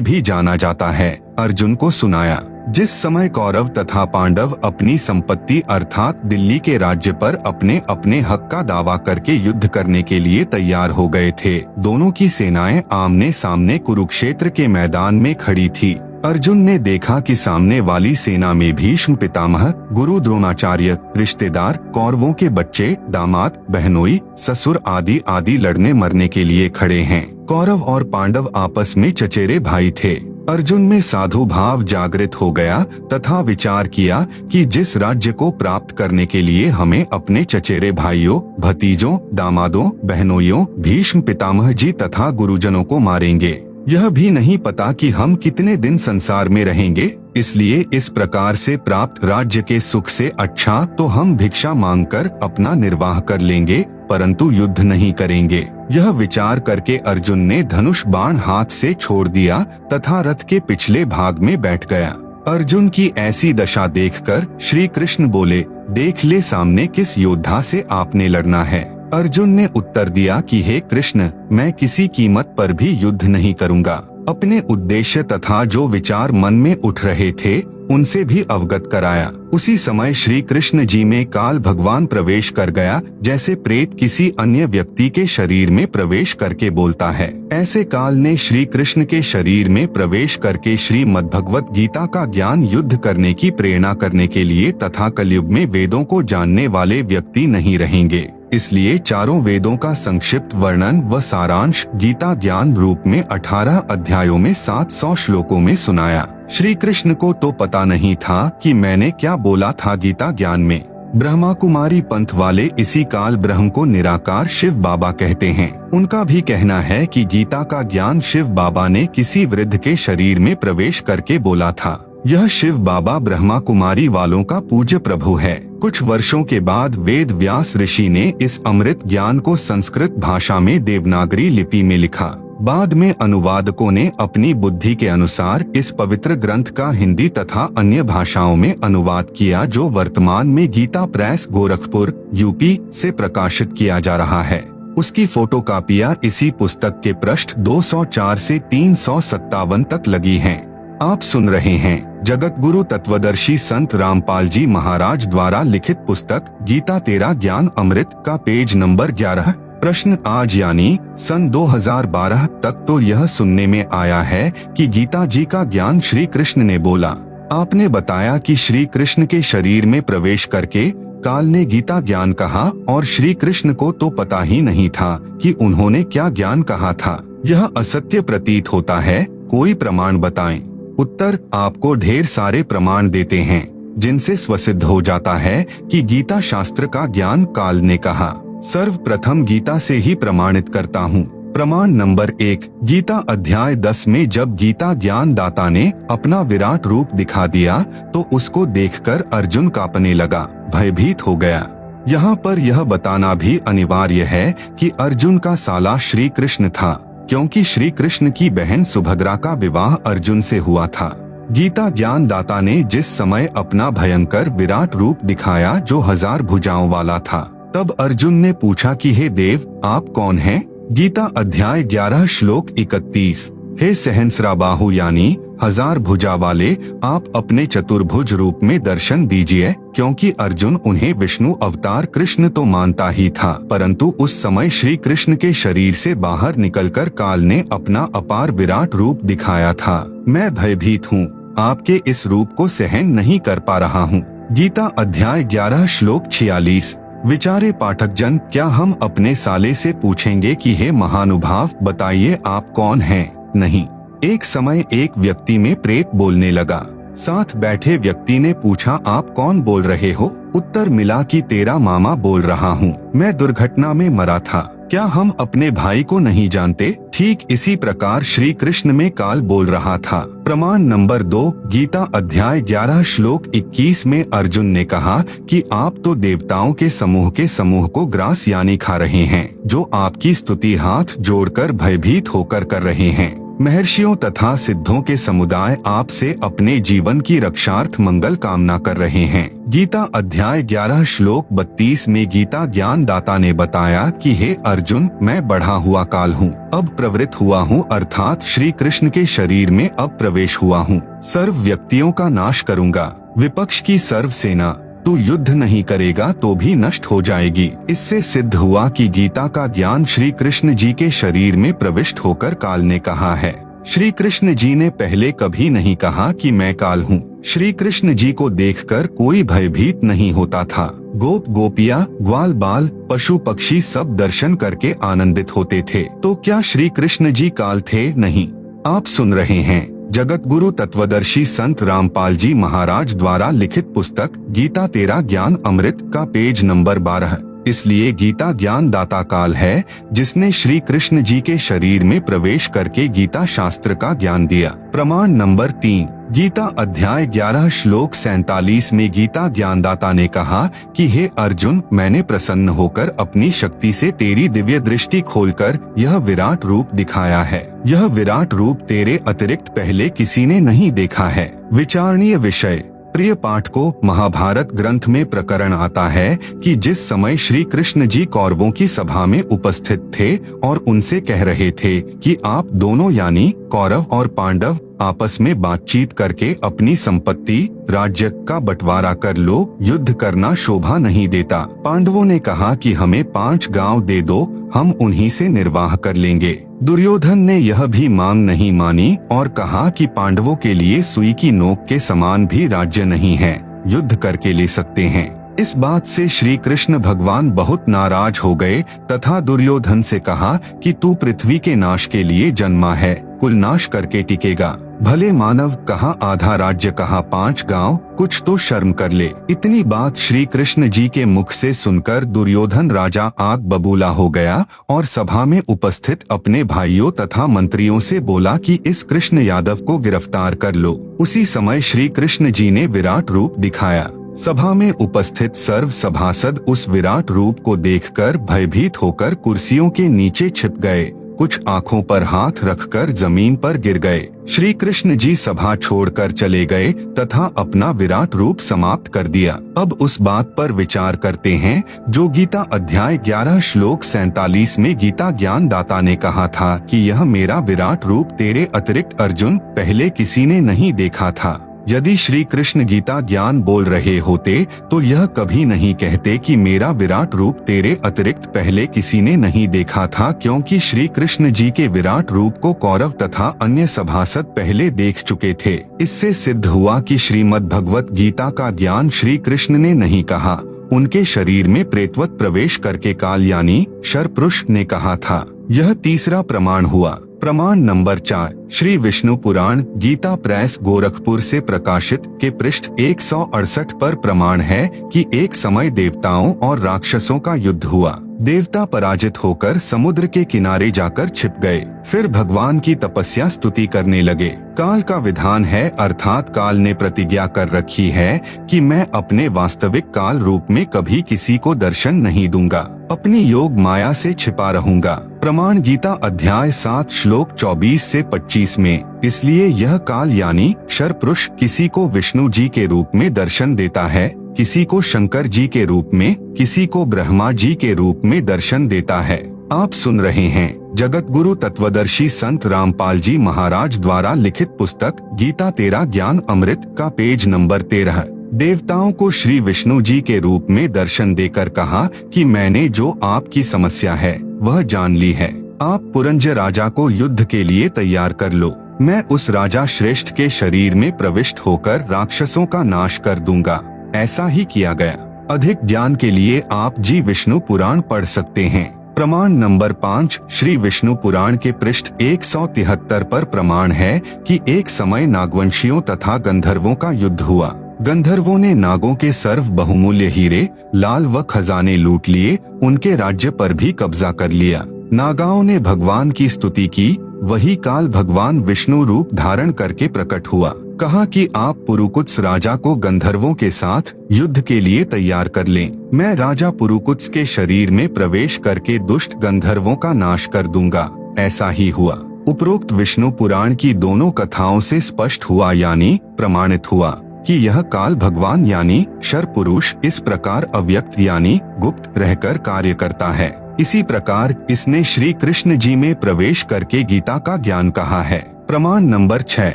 भी जाना जाता है, अर्जुन को सुनाया। जिस समय कौरव तथा पांडव अपनी संपत्ति अर्थात दिल्ली के राज्य पर अपने अपने हक का दावा करके युद्ध करने के लिए तैयार हो गए थे, दोनों की सेनाएं आमने सामने कुरुक्षेत्र के मैदान में खड़ी थी। अर्जुन ने देखा कि सामने वाली सेना में भीष्म पितामह, गुरु द्रोणाचार्य, रिश्तेदार, कौरवों के बच्चे, दामाद, बहनोई, ससुर आदि आदि लड़ने मरने के लिए खड़े हैं। कौरव और पांडव आपस में चचेरे भाई थे। अर्जुन में साधु भाव जागृत हो गया तथा विचार किया कि जिस राज्य को प्राप्त करने के लिए हमें अपने चचेरे भाइयों, भतीजों, दामादों, बहनोइयों, भीष्म पितामह जी तथा गुरुजनों को मारेंगे, यह भी नहीं पता कि हम कितने दिन संसार में रहेंगे। इसलिए इस प्रकार से प्राप्त राज्य के सुख से अच्छा तो हम भिक्षा मांगकर अपना निर्वाह कर लेंगे, परंतु युद्ध नहीं करेंगे। यह विचार करके अर्जुन ने धनुष बाण हाथ से छोड़ दिया तथा रथ के पिछले भाग में बैठ गया। अर्जुन की ऐसी दशा देखकर श्री कृष्ण बोले, देख ले सामने किस योद्धा से आपने लड़ना है। अर्जुन ने उत्तर दिया कि हे कृष्ण, मैं किसी कीमत पर भी युद्ध नहीं करूंगा। अपने उद्देश्य तथा जो विचार मन में उठ रहे थे उनसे भी अवगत कराया। उसी समय श्री कृष्ण जी में काल भगवान प्रवेश कर गया, जैसे प्रेत किसी अन्य व्यक्ति के शरीर में प्रवेश करके बोलता है। ऐसे काल ने श्री कृष्ण के शरीर में प्रवेश करके श्रीमद्भगवत गीता का ज्ञान युद्ध करने की प्रेरणा करने के लिए तथा कलयुग में वेदों को जानने वाले व्यक्ति नहीं रहेंगे। इसलिए चारों वेदों का संक्षिप्त वर्णन व सारांश गीता ज्ञान रूप में 18 अध्यायों में 700 श्लोकों में सुनाया। श्री कृष्ण को तो पता नहीं था कि मैंने क्या बोला था गीता ज्ञान में। ब्रह्मा कुमारी पंथ वाले इसी काल ब्रह्म को निराकार शिव बाबा कहते हैं। उनका भी कहना है कि गीता का ज्ञान शिव बाबा ने किसी वृद्ध के शरीर में प्रवेश करके बोला था। यह शिव बाबा ब्रह्मा कुमारी वालों का पूज्य प्रभु है। कुछ वर्षों के बाद वेद व्यास ऋषि ने इस अमृत ज्ञान को संस्कृत भाषा में देवनागरी लिपि में लिखा। बाद में अनुवादकों ने अपनी बुद्धि के अनुसार इस पवित्र ग्रंथ का हिंदी तथा अन्य भाषाओं में अनुवाद किया, जो वर्तमान में गीता प्रेस गोरखपुर यूपी से प्रकाशित किया जा रहा है। उसकी फोटोकॉपियां इसी पुस्तक के पृष्ठ 204 से 357 तक लगी हैं। आप सुन रहे हैं जगत गुरु तत्वदर्शी संत रामपाल जी महाराज द्वारा लिखित पुस्तक गीता तेरा ज्ञान अमृत का पेज नंबर 11। प्रश्न आज यानी सन 2012 तक तो यह सुनने में आया है कि गीता जी का ज्ञान श्री कृष्ण ने बोला। आपने बताया कि श्री कृष्ण के शरीर में प्रवेश करके काल ने गीता ज्ञान कहा और श्री कृष्ण को तो पता ही नहीं था कि उन्होंने क्या ज्ञान कहा था। यह असत्य प्रतीत होता है, कोई प्रमाण बताएं। उत्तर, आपको ढेर सारे प्रमाण देते हैं जिनसे स्वसिद्ध हो जाता है कि गीता शास्त्र का ज्ञान काल ने कहा। सर्वप्रथम गीता से ही प्रमाणित करता हूँ। प्रमाण नंबर 1, गीता अध्याय 10 में जब गीता ज्ञान दाता ने अपना विराट रूप दिखा दिया तो उसको देखकर अर्जुन कांपने लगा, भयभीत हो गया। यहाँ पर यह बताना भी अनिवार्य है कि अर्जुन का साला श्री कृष्ण था, क्योंकि श्री कृष्ण की बहन सुभद्रा का विवाह अर्जुन से हुआ था। गीता ज्ञान दाता ने जिस समय अपना भयंकर विराट रूप दिखाया जो 1000 भुजाओं वाला था, तब अर्जुन ने पूछा कि हे देव, आप कौन हैं? गीता अध्याय 11 श्लोक 31। हे सहस्राबाहु यानी 1000 भुजा वाले, आप अपने चतुर्भुज रूप में दर्शन दीजिए, क्योंकि अर्जुन उन्हें विष्णु अवतार कृष्ण तो मानता ही था, परंतु उस समय श्री कृष्ण के शरीर से बाहर निकलकर काल ने अपना अपार विराट रूप दिखाया था। मैं भयभीत हूँ, आपके इस रूप को सहन नहीं कर पा रहा हूँ। गीता अध्याय 11 श्लोक 46। विचारे पाठक जन, क्या हम अपने साले से पूछेंगे कि हे महानुभाव, बताइए आप कौन हैं? नहीं। एक समय एक व्यक्ति में प्रेत बोलने लगा। साथ बैठे व्यक्ति ने पूछा, आप कौन बोल रहे हो? उत्तर मिला कि तेरा मामा बोल रहा हूँ, मैं दुर्घटना में मरा था। क्या हम अपने भाई को नहीं जानते? ठीक इसी प्रकार श्री कृष्ण में काल बोल रहा था। प्रमाण नंबर 2, गीता अध्याय 11 श्लोक 21 में अर्जुन ने कहा कि आप तो देवताओं के समूह को ग्रास यानी खा रहे हैं, जो आपकी स्तुति हाथ जोड़कर भयभीत होकर कर रहे हैं। महर्षियों तथा सिद्धों के समुदाय आपसे अपने जीवन की रक्षार्थ मंगल कामना कर रहे हैं। गीता अध्याय 11 श्लोक 32 में गीता ज्ञान दाता ने बताया कि हे अर्जुन, मैं बढ़ा हुआ काल हूँ, अब प्रवृत्त हुआ हूँ, अर्थात श्री कृष्ण के शरीर में अब प्रवेश हुआ हूँ। सर्व व्यक्तियों का नाश करूँगा। विपक्ष की सर्व सेना तू युद्ध नहीं करेगा तो भी नष्ट हो जाएगी। इससे सिद्ध हुआ कि गीता का ज्ञान श्री कृष्ण जी के शरीर में प्रविष्ट होकर काल ने कहा है। श्री कृष्ण जी ने पहले कभी नहीं कहा कि मैं काल हूँ। श्री कृष्ण जी को देखकर कोई भयभीत नहीं होता था। गोप गोपियाँ, ग्वाल बाल, पशु पक्षी सब दर्शन करके आनंदित होते थे। तो क्या श्री कृष्ण जी काल थे? नहीं। आप सुन रहे हैं जगत गुरु तत्वदर्शी संत रामपाल जी महाराज द्वारा लिखित पुस्तक गीता तेरा ज्ञान अमृत का पेज नंबर 12। इसलिए गीता ज्ञान दाता काल है, जिसने श्री कृष्ण जी के शरीर में प्रवेश करके गीता शास्त्र का ज्ञान दिया। प्रमाण नंबर 3, गीता अध्याय 11 श्लोक 47 में गीता ज्ञानदाता ने कहा कि हे अर्जुन, मैंने प्रसन्न होकर अपनी शक्ति से तेरी दिव्य दृष्टि खोलकर यह विराट रूप दिखाया है। यह विराट रूप तेरे अतिरिक्त पहले किसी ने नहीं देखा है। विचारणीय विषय। प्रिय पाठकों, महाभारत ग्रंथ में प्रकरण आता है कि जिस समय श्री कृष्ण जी कौरवों की सभा में उपस्थित थे और उनसे कह रहे थे कि आप दोनों यानी कौरव और पांडव आपस में बातचीत करके अपनी संपत्ति राज्य का बंटवारा कर लो, युद्ध करना शोभा नहीं देता। पांडवों ने कहा कि हमें 5 गांव दे दो, हम उन्हीं से निर्वाह कर लेंगे। दुर्योधन ने यह भी मांग नहीं मानी और कहा कि पांडवों के लिए सुई की नोक के समान भी राज्य नहीं है, युद्ध करके ले सकते हैं। इस बात से श्री कृष्ण भगवान बहुत नाराज हो गए तथा दुर्योधन से कहा कि तू पृथ्वी के नाश के लिए जन्मा है, कुल नाश करके टिकेगा। भले मानव, कहा आधा राज्य, कहा 5 गांव, कुछ तो शर्म कर ले। इतनी बात श्री कृष्ण जी के मुख से सुनकर दुर्योधन राजा आग बबूला हो गया और सभा में उपस्थित अपने भाइयों तथा मंत्रियों से बोला कि इस कृष्ण यादव को गिरफ्तार कर लो। उसी समय श्री कृष्ण जी ने विराट रूप दिखाया। सभा में उपस्थित सर्व सभासद उस विराट रूप को देखकर भयभीत होकर कुर्सियों के नीचे छिप गए, कुछ आंखों पर हाथ रखकर जमीन पर गिर गए। श्री कृष्ण जी सभा छोड़कर चले गए तथा अपना विराट रूप समाप्त कर दिया। अब उस बात पर विचार करते हैं जो गीता अध्याय 11 श्लोक 47 में गीता ज्ञान दाता ने कहा था कि यह मेरा विराट रूप तेरे अतिरिक्त अर्जुन पहले किसी ने नहीं देखा था। यदि श्री कृष्ण गीता ज्ञान बोल रहे होते तो यह कभी नहीं कहते कि मेरा विराट रूप तेरे अतिरिक्त पहले किसी ने नहीं देखा था, क्योंकि श्री कृष्ण जी के विराट रूप को कौरव तथा अन्य सभासद पहले देख चुके थे। इससे सिद्ध हुआ कि श्रीमद् भगवत गीता का ज्ञान श्री कृष्ण ने नहीं कहा, उनके शरीर में प्रेतवत प्रवेश करके काल यानी शरपुरुष ने कहा था। यह तीसरा प्रमाण हुआ। प्रमाण नंबर 4, श्री विष्णु पुराण गीता प्रेस गोरखपुर से प्रकाशित के पृष्ठ 168 पर प्रमाण है कि एक समय देवताओं और राक्षसों का युद्ध हुआ। देवता पराजित होकर समुद्र के किनारे जाकर छिप गए। फिर भगवान की तपस्या स्तुति करने लगे। काल का विधान है, अर्थात काल ने प्रतिज्ञा कर रखी है कि मैं अपने वास्तविक काल रूप में कभी किसी को दर्शन नहीं दूंगा, अपनी योग माया से छिपा रहूंगा। प्रमाण गीता अध्याय 7 श्लोक 24 से 25 में। इसलिए यह काल यानी शरपुरुष किसी को विष्णु जी के रूप में दर्शन देता है, किसी को शंकर जी के रूप में, किसी को ब्रह्मा जी के रूप में दर्शन देता है। आप सुन रहे हैं जगत गुरु तत्वदर्शी संत रामपाल जी महाराज द्वारा लिखित पुस्तक गीता तेरा ज्ञान अमृत का पेज नंबर 13। देवताओं को श्री विष्णु जी के रूप में दर्शन देकर कहा कि मैंने जो आपकी समस्या है वह जान ली है। आप पुरंज राजा को युद्ध के लिए तैयार कर लो। मैं उस राजा श्रेष्ठ के शरीर में प्रविष्ट होकर राक्षसों का नाश कर दूंगा। ऐसा ही किया गया। अधिक ज्ञान के लिए आप जी विष्णु पुराण पढ़ सकते हैं। प्रमाण नंबर 5, श्री विष्णु पुराण के पृष्ठ 173 पर प्रमाण है कि एक समय नागवंशियों तथा गंधर्वों का युद्ध हुआ। गंधर्वों ने नागों के सर्व बहुमूल्य हीरे, लाल व खजाने लूट लिए, उनके राज्य पर भी कब्जा कर लिया। नागाओं ने भगवान की स्तुति की। वही काल भगवान विष्णु रूप धारण करके प्रकट हुआ। कहा कि आप पुरुकुत्स राजा को गंधर्वों के साथ युद्ध के लिए तैयार कर लें। मैं राजा पुरुकुत्स के शरीर में प्रवेश करके दुष्ट गंधर्वों का नाश कर दूंगा। ऐसा ही हुआ। उपरोक्त विष्णु पुराण की दोनों कथाओं से स्पष्ट हुआ यानी प्रमाणित हुआ कि यह काल भगवान यानी शर पुरुष इस प्रकार अव्यक्त यानी गुप्त रहकर कार्य करता है। इसी प्रकार इसने श्री कृष्ण जी में प्रवेश करके गीता का ज्ञान कहा है। प्रमाण नंबर 6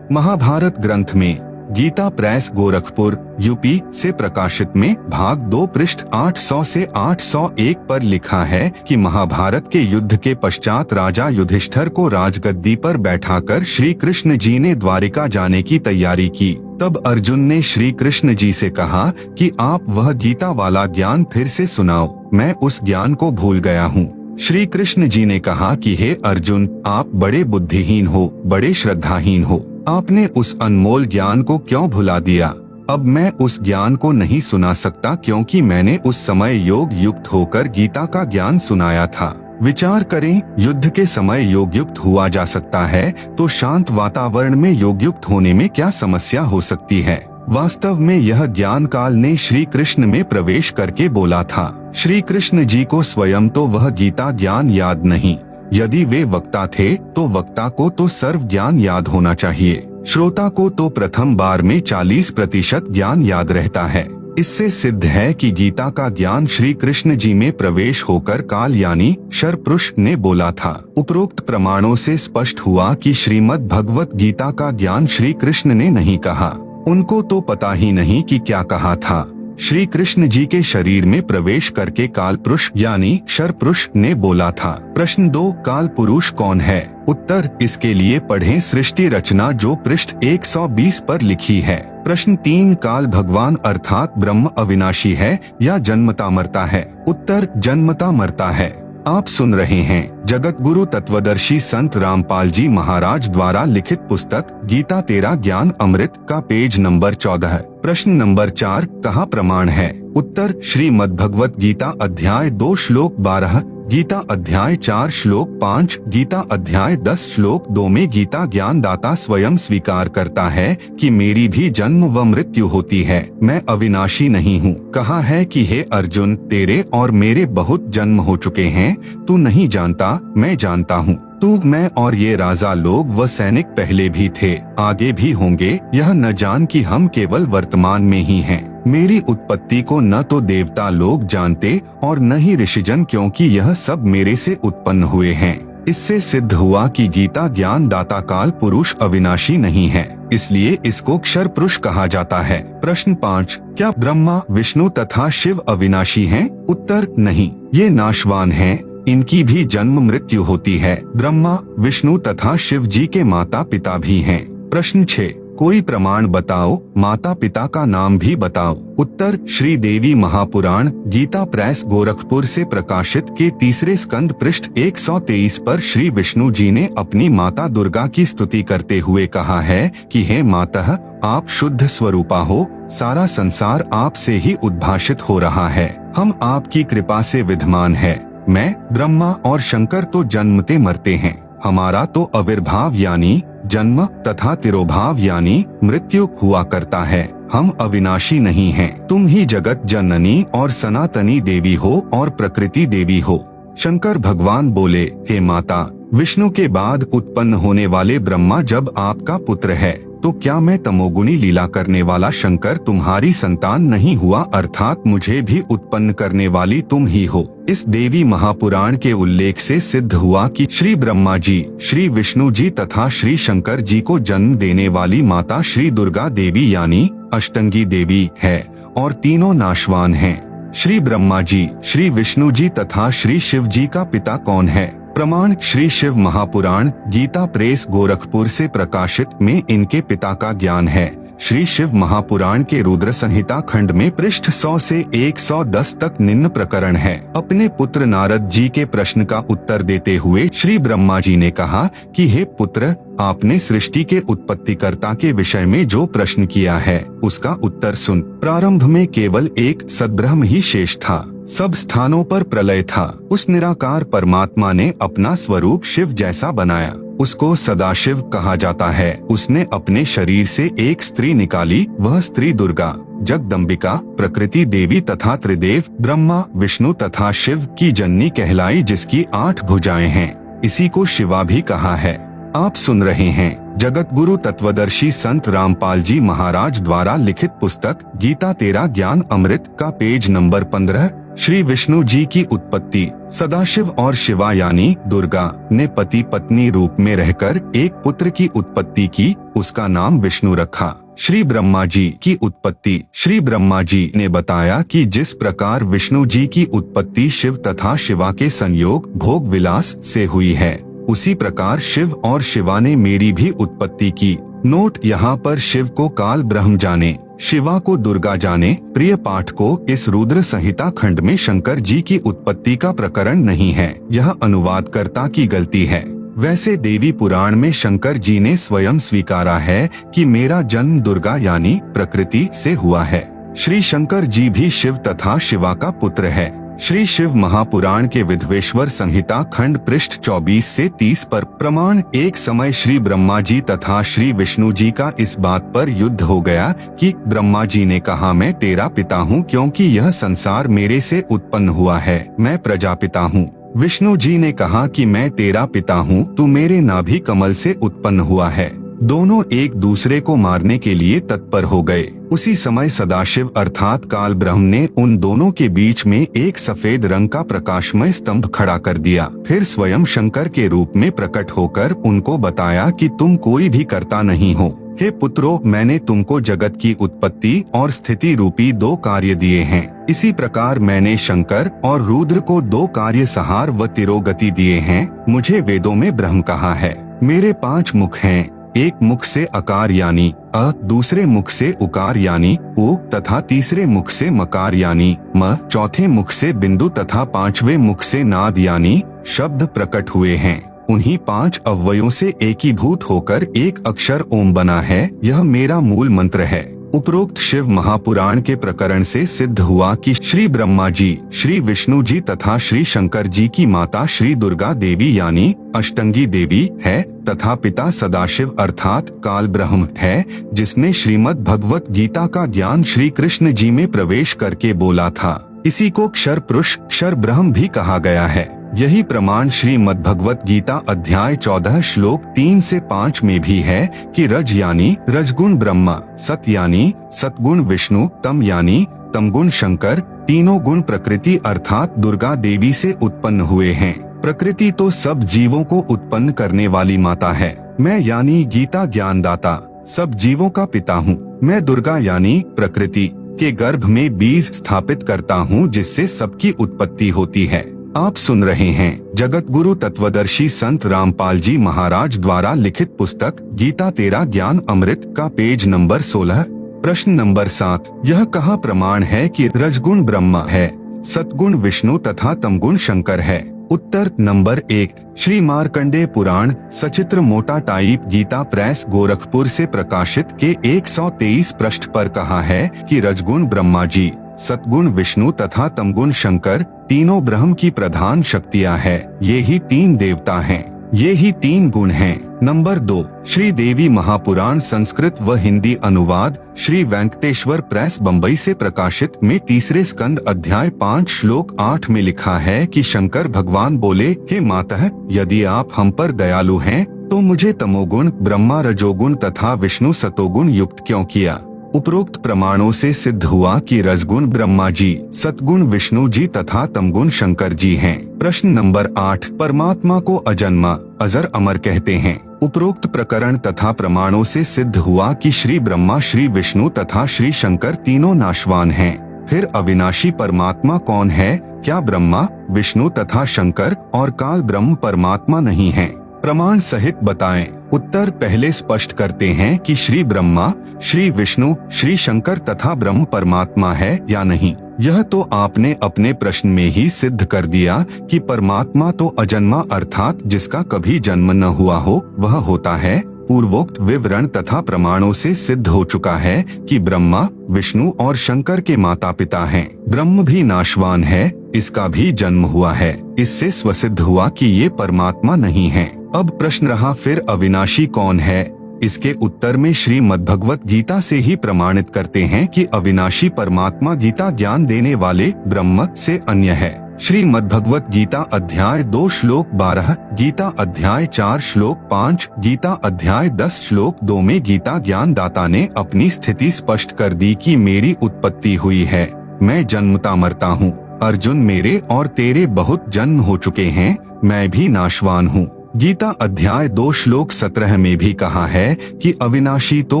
महाभारत ग्रंथ में गीता प्रेस गोरखपुर यूपी से प्रकाशित में भाग 2 पृष्ठ 800 से 801 पर लिखा है कि महाभारत के युद्ध के पश्चात राजा युधिष्ठिर को राजगद्दी पर बैठाकर श्री कृष्ण जी ने द्वारिका जाने की तैयारी की। तब अर्जुन ने श्री कृष्ण जी से कहा कि आप वह गीता वाला ज्ञान फिर से सुनाओ, मैं उस ज्ञान को भूल गया हूँ। श्री कृष्ण जी ने कहा कि हे अर्जुन, आप बड़े बुद्धिहीन हो, बड़े श्रद्धाहीन हो, आपने उस अनमोल ज्ञान को क्यों भुला दिया। अब मैं उस ज्ञान को नहीं सुना सकता क्योंकि मैंने उस समय योग युक्त होकर गीता का ज्ञान सुनाया था। विचार करें, युद्ध के समय योग युक्त हुआ जा सकता है तो शांत वातावरण में योग युक्त होने में क्या समस्या हो सकती है। वास्तव में यह ज्ञान काल ने श्री कृष्ण में प्रवेश करके बोला था। श्री कृष्ण जी को स्वयं तो वह गीता ज्ञान याद नहीं। यदि वे वक्ता थे तो वक्ता को तो सर्व ज्ञान याद होना चाहिए। श्रोता को तो प्रथम बार में 40% ज्ञान याद रहता है। इससे सिद्ध है कि गीता का ज्ञान श्री कृष्ण जी में प्रवेश होकर काल यानी शर पुरुष ने बोला था। उपरोक्त प्रमाणों से स्पष्ट हुआ कि श्रीमद् भगवत गीता का ज्ञान श्री कृष्ण ने नहीं कहा। उनको तो पता ही नहीं कि क्या कहा था। श्री कृष्ण जी के शरीर में प्रवेश करके काल पुरुष यानी शर पुरुष ने बोला था। प्रश्न 2 काल पुरुष कौन है? उत्तर इसके लिए पढ़ें सृष्टि रचना जो पृष्ठ 120 पर लिखी है। प्रश्न 3 काल भगवान अर्थात ब्रह्म अविनाशी है या जन्मता मरता है? उत्तर जन्मता मरता है। आप सुन रहे हैं जगत गुरु तत्वदर्शी संत रामपाल जी महाराज द्वारा लिखित पुस्तक गीता तेरा ज्ञान अमृत का पेज नंबर 14। प्रश्न नंबर 4 कहाँ प्रमाण है? उत्तर श्रीमद् भगवत गीता अध्याय 2 श्लोक 12, गीता अध्याय 4 श्लोक 5, गीता अध्याय 10 श्लोक 2 में गीता ज्ञान दाता स्वयं स्वीकार करता है कि मेरी भी जन्म व मृत्यु होती है, मैं अविनाशी नहीं हूँ। कहा है कि हे अर्जुन, तेरे और मेरे बहुत जन्म हो चुके हैं, तू नहीं जानता, मैं जानता हूँ। तू, मैं और ये राजा लोग व सैनिक पहले भी थे, आगे भी होंगे, यह न जान कि हम केवल वर्तमान में ही हैं। मेरी उत्पत्ति को न तो देवता लोग जानते और न ही ऋषिजन, क्योंकि यह सब मेरे से उत्पन्न हुए हैं। इससे सिद्ध हुआ कि गीता ज्ञान दाता काल पुरुष अविनाशी नहीं है, इसलिए इसको क्षर पुरुष कहा जाता है। प्रश्न 5 क्या ब्रह्मा विष्णु तथा शिव अविनाशी हैं? उत्तर नहीं, ये नाशवान हैं, इनकी भी जन्म मृत्यु होती है। ब्रह्मा विष्णु तथा शिव जी के माता पिता भी हैं। प्रश्न 6 कोई प्रमाण बताओ, माता पिता का नाम भी बताओ। उत्तर श्री देवी महापुराण गीता प्रेस गोरखपुर से प्रकाशित के 3 स्कंद पृष्ठ 123 पर श्री विष्णु जी ने अपनी माता दुर्गा की स्तुति करते हुए कहा है कि हे मातः, आप शुद्ध स्वरूपा हो, सारा संसार आपसे ही उद्भाषित हो रहा है, हम आपकी कृपा से विद्यमान है। मैं, ब्रह्मा और शंकर तो जन्मते मरते हैं, हमारा तो आविर्भाव यानी जन्म तथा तिरोभाव यानी मृत्यु हुआ करता है, हम अविनाशी नहीं हैं। तुम ही जगत जननी और सनातनी देवी हो और प्रकृति देवी हो। शंकर भगवान बोले, हे माता, विष्णु के बाद उत्पन्न होने वाले ब्रह्मा जब आपका पुत्र है, तो क्या मैं तमोगुणी लीला करने वाला शंकर तुम्हारी संतान नहीं हुआ, अर्थात मुझे भी उत्पन्न करने वाली तुम ही हो। इस देवी महापुराण के उल्लेख से सिद्ध हुआ कि श्री ब्रह्मा जी, श्री विष्णु जी तथा श्री शंकर जी को जन्म देने वाली माता श्री दुर्गा देवी यानी अष्टंगी देवी है और तीनों नाशवान हैं। श्री ब्रह्मा जी, श्री विष्णु जी तथा श्री शिव जी का पिता कौन है? प्रमाण श्री शिव महापुराण गीता प्रेस गोरखपुर से प्रकाशित में इनके पिता का ज्ञान है। श्री शिव महापुराण के रुद्र संहिता खंड में पृष्ठ 100 से 110 तक निम्न प्रकरण है। अपने पुत्र नारद जी के प्रश्न का उत्तर देते हुए श्री ब्रह्मा जी ने कहा कि हे पुत्र, आपने सृष्टि के उत्पत्तिकर्ता के विषय में जो प्रश्न किया है उसका उत्तर सुन। प्रारंभ में केवल एक सद्ब्रह्म ही शेष था, सब स्थानों पर प्रलय था। उस निराकार परमात्मा ने अपना स्वरूप शिव जैसा बनाया, उसको सदाशिव कहा जाता है। उसने अपने शरीर से एक स्त्री निकाली, वह स्त्री दुर्गा, जगदम्बिका, प्रकृति देवी तथा त्रिदेव ब्रह्मा विष्णु तथा शिव की जननी कहलाई, जिसकी 8 भुजाएं हैं। इसी को शिवा भी कहा है। आप सुन रहे हैं जगत गुरु तत्वदर्शी संत रामपाल जी महाराज द्वारा लिखित पुस्तक गीता तेरा ज्ञान अमृत का पेज नंबर 15। श्री विष्णु जी की उत्पत्ति। सदाशिव और शिवा यानी दुर्गा ने पति पत्नी रूप में रहकर एक पुत्र की उत्पत्ति की, उसका नाम विष्णु रखा। श्री ब्रह्मा जी की उत्पत्ति। श्री ब्रह्मा जी ने बताया कि जिस प्रकार विष्णु जी की उत्पत्ति शिव तथा शिवा के संयोग भोग विलास से हुई है, उसी प्रकार शिव और शिवा ने मेरी भी उत्पत्ति की। नोट, यहाँ पर शिव को काल ब्रह्म जाने, शिवा को दुर्गा जाने। प्रिय पाठ को इस रुद्र संहिता खंड में शंकर जी की उत्पत्ति का प्रकरण नहीं है, यह अनुवादकर्ता की गलती है। वैसे देवी पुराण में शंकर जी ने स्वयं स्वीकारा है कि मेरा जन्म दुर्गा यानी प्रकृति से हुआ है। श्री शंकर जी भी शिव तथा शिवा का पुत्र है। श्री शिव महापुराण के विधवेश्वर संहिता खंड पृष्ठ 24 से 30 पर प्रमाण। एक समय श्री ब्रह्मा जी तथा श्री विष्णु जी का इस बात पर युद्ध हो गया कि ब्रह्मा जी ने कहा, मैं तेरा पिता हूँ क्योंकि यह संसार मेरे से उत्पन्न हुआ है, मैं प्रजापिता हूँ। विष्णु जी ने कहा कि मैं तेरा पिता हूँ, तू मेरे नाभि कमल से उत्पन्न हुआ है। दोनों एक दूसरे को मारने के लिए तत्पर हो गए। उसी समय सदाशिव अर्थात काल ब्रह्म ने उन दोनों के बीच में एक सफेद रंग का प्रकाशमय स्तंभ खड़ा कर दिया। फिर स्वयं शंकर के रूप में प्रकट होकर उनको बताया कि तुम कोई भी कर्ता नहीं हो। हे पुत्रों, मैंने तुमको जगत की उत्पत्ति और स्थिति रूपी 2 कार्य दिए हैं। इसी प्रकार मैंने शंकर और रुद्र को 2 कार्य संहार व तिरोगति दिए हैं। मुझे वेदों में ब्रह्म कहा है। मेरे 5 मुख हैं, एक मुख से अकार यानी अ, दूसरे मुख से उकार यानी उ तथा तीसरे मुख से मकार यानी म, चौथे मुख से बिंदु तथा 5वें मुख से नाद यानी शब्द प्रकट हुए हैं। उन्हीं 5 अव्ययों से एकीभूत होकर एक अक्षर ओम बना है। यह मेरा मूल मंत्र है। उपरोक्त शिव महापुराण के प्रकरण से सिद्ध हुआ कि श्री ब्रह्मा जी, श्री विष्णु जी तथा श्री शंकर जी की माता श्री दुर्गा देवी यानी अष्टंगी देवी है तथा पिता सदाशिव अर्थात काल ब्रह्म है, जिसने श्रीमद् भगवत गीता का ज्ञान श्री कृष्ण जी में प्रवेश करके बोला था। इसी को क्षर पुरुष, क्षर ब्रह्म भी कहा गया है। यही प्रमाण श्रीमद् भगवत गीता अध्याय 14 श्लोक 3 से 5 में भी है कि रज यानी रजगुण ब्रह्मा, सत यानी सतगुण विष्णु, तम यानी तमगुण शंकर, तीनों गुण प्रकृति अर्थात दुर्गा देवी से उत्पन्न हुए हैं। प्रकृति तो सब जीवों को उत्पन्न करने वाली माता है। मैं यानी गीता ज्ञानदाता सब जीवों का पिता हूँ। मैं दुर्गा यानी प्रकृति के गर्भ में बीज स्थापित करता हूँ, जिससे सबकी उत्पत्ति होती है। आप सुन रहे हैं जगत गुरु तत्वदर्शी संत रामपाल जी महाराज द्वारा लिखित पुस्तक गीता तेरा ज्ञान अमृत का पेज नंबर 16। प्रश्न नंबर 7, यह कहाँ प्रमाण है कि रजगुण ब्रह्मा है, सतगुण विष्णु तथा तमगुण शंकर है? उत्तर नंबर 1, श्री मार्कंडेय पुराण सचित्र मोटा टाइप गीता प्रेस गोरखपुर से प्रकाशित के 123 पृष्ठ पर कहा है कि रजगुण ब्रह्मा जी, सतगुण विष्णु तथा तमगुण शंकर तीनों ब्रह्म की प्रधान शक्तियां हैं। ये ही 3 देवता हैं, ये ही 3 गुण हैं। नंबर 2, श्री देवी महापुराण संस्कृत व हिंदी अनुवाद श्री वेंकटेश्वर प्रेस बम्बई से प्रकाशित में 3 स्कंद अध्याय 5 श्लोक 8 में लिखा है कि शंकर भगवान बोले, हे माता, यदि आप हम पर दयालु हैं तो मुझे तमोगुण ब्रह्मा रजोगुण तथा विष्णु सतोगुण युक्त क्यों किया? उपरोक्त प्रमाणों से सिद्ध हुआ कि रजगुण ब्रह्मा जी, सतगुण विष्णु जी तथा तमगुण शंकर जी हैं। प्रश्न नंबर 8, परमात्मा को अजन्मा अजर अमर कहते हैं। उपरोक्त प्रकरण तथा प्रमाणों से सिद्ध हुआ कि श्री ब्रह्मा, श्री विष्णु तथा श्री शंकर तीनों नाशवान हैं। फिर अविनाशी परमात्मा कौन है? क्या ब्रह्मा, विष्णु तथा शंकर और काल ब्रह्म परमात्मा नहीं हैं? प्रमाण सहित बताएं। उत्तर पहले स्पष्ट करते हैं कि श्री ब्रह्मा, श्री विष्णु, श्री शंकर तथा ब्रह्म परमात्मा है या नहीं। यह तो आपने अपने प्रश्न में ही सिद्ध कर दिया कि परमात्मा तो अजन्मा अर्थात जिसका कभी जन्म न हुआ हो वह होता है। पूर्वोक्त विवरण तथा प्रमाणों से सिद्ध हो चुका है कि ब्रह्मा, विष्णु और शंकर के माता पिता हैं। ब्रह्म भी नाशवान है, इसका भी जन्म हुआ है। इससे स्वसिद्ध हुआ कि ये परमात्मा नहीं है। अब प्रश्न रहा, फिर अविनाशी कौन है? इसके उत्तर में श्रीमद् भगवत गीता से ही प्रमाणित करते हैं कि अविनाशी परमात्मा गीता ज्ञान देने वाले ब्रह्म से अन्य है। श्रीमद्भगवत गीता अध्याय 2 श्लोक 12, गीता अध्याय 4 श्लोक 5, गीता अध्याय 10 श्लोक 2 में गीता ज्ञान दाता ने अपनी स्थिति स्पष्ट कर दी कि मेरी उत्पत्ति हुई है, मैं जन्मता मरता हूँ। अर्जुन, मेरे और तेरे बहुत जन्म हो चुके हैं, मैं भी नाशवान हूँ। गीता अध्याय 2 श्लोक 17 में भी कहा है कि अविनाशी तो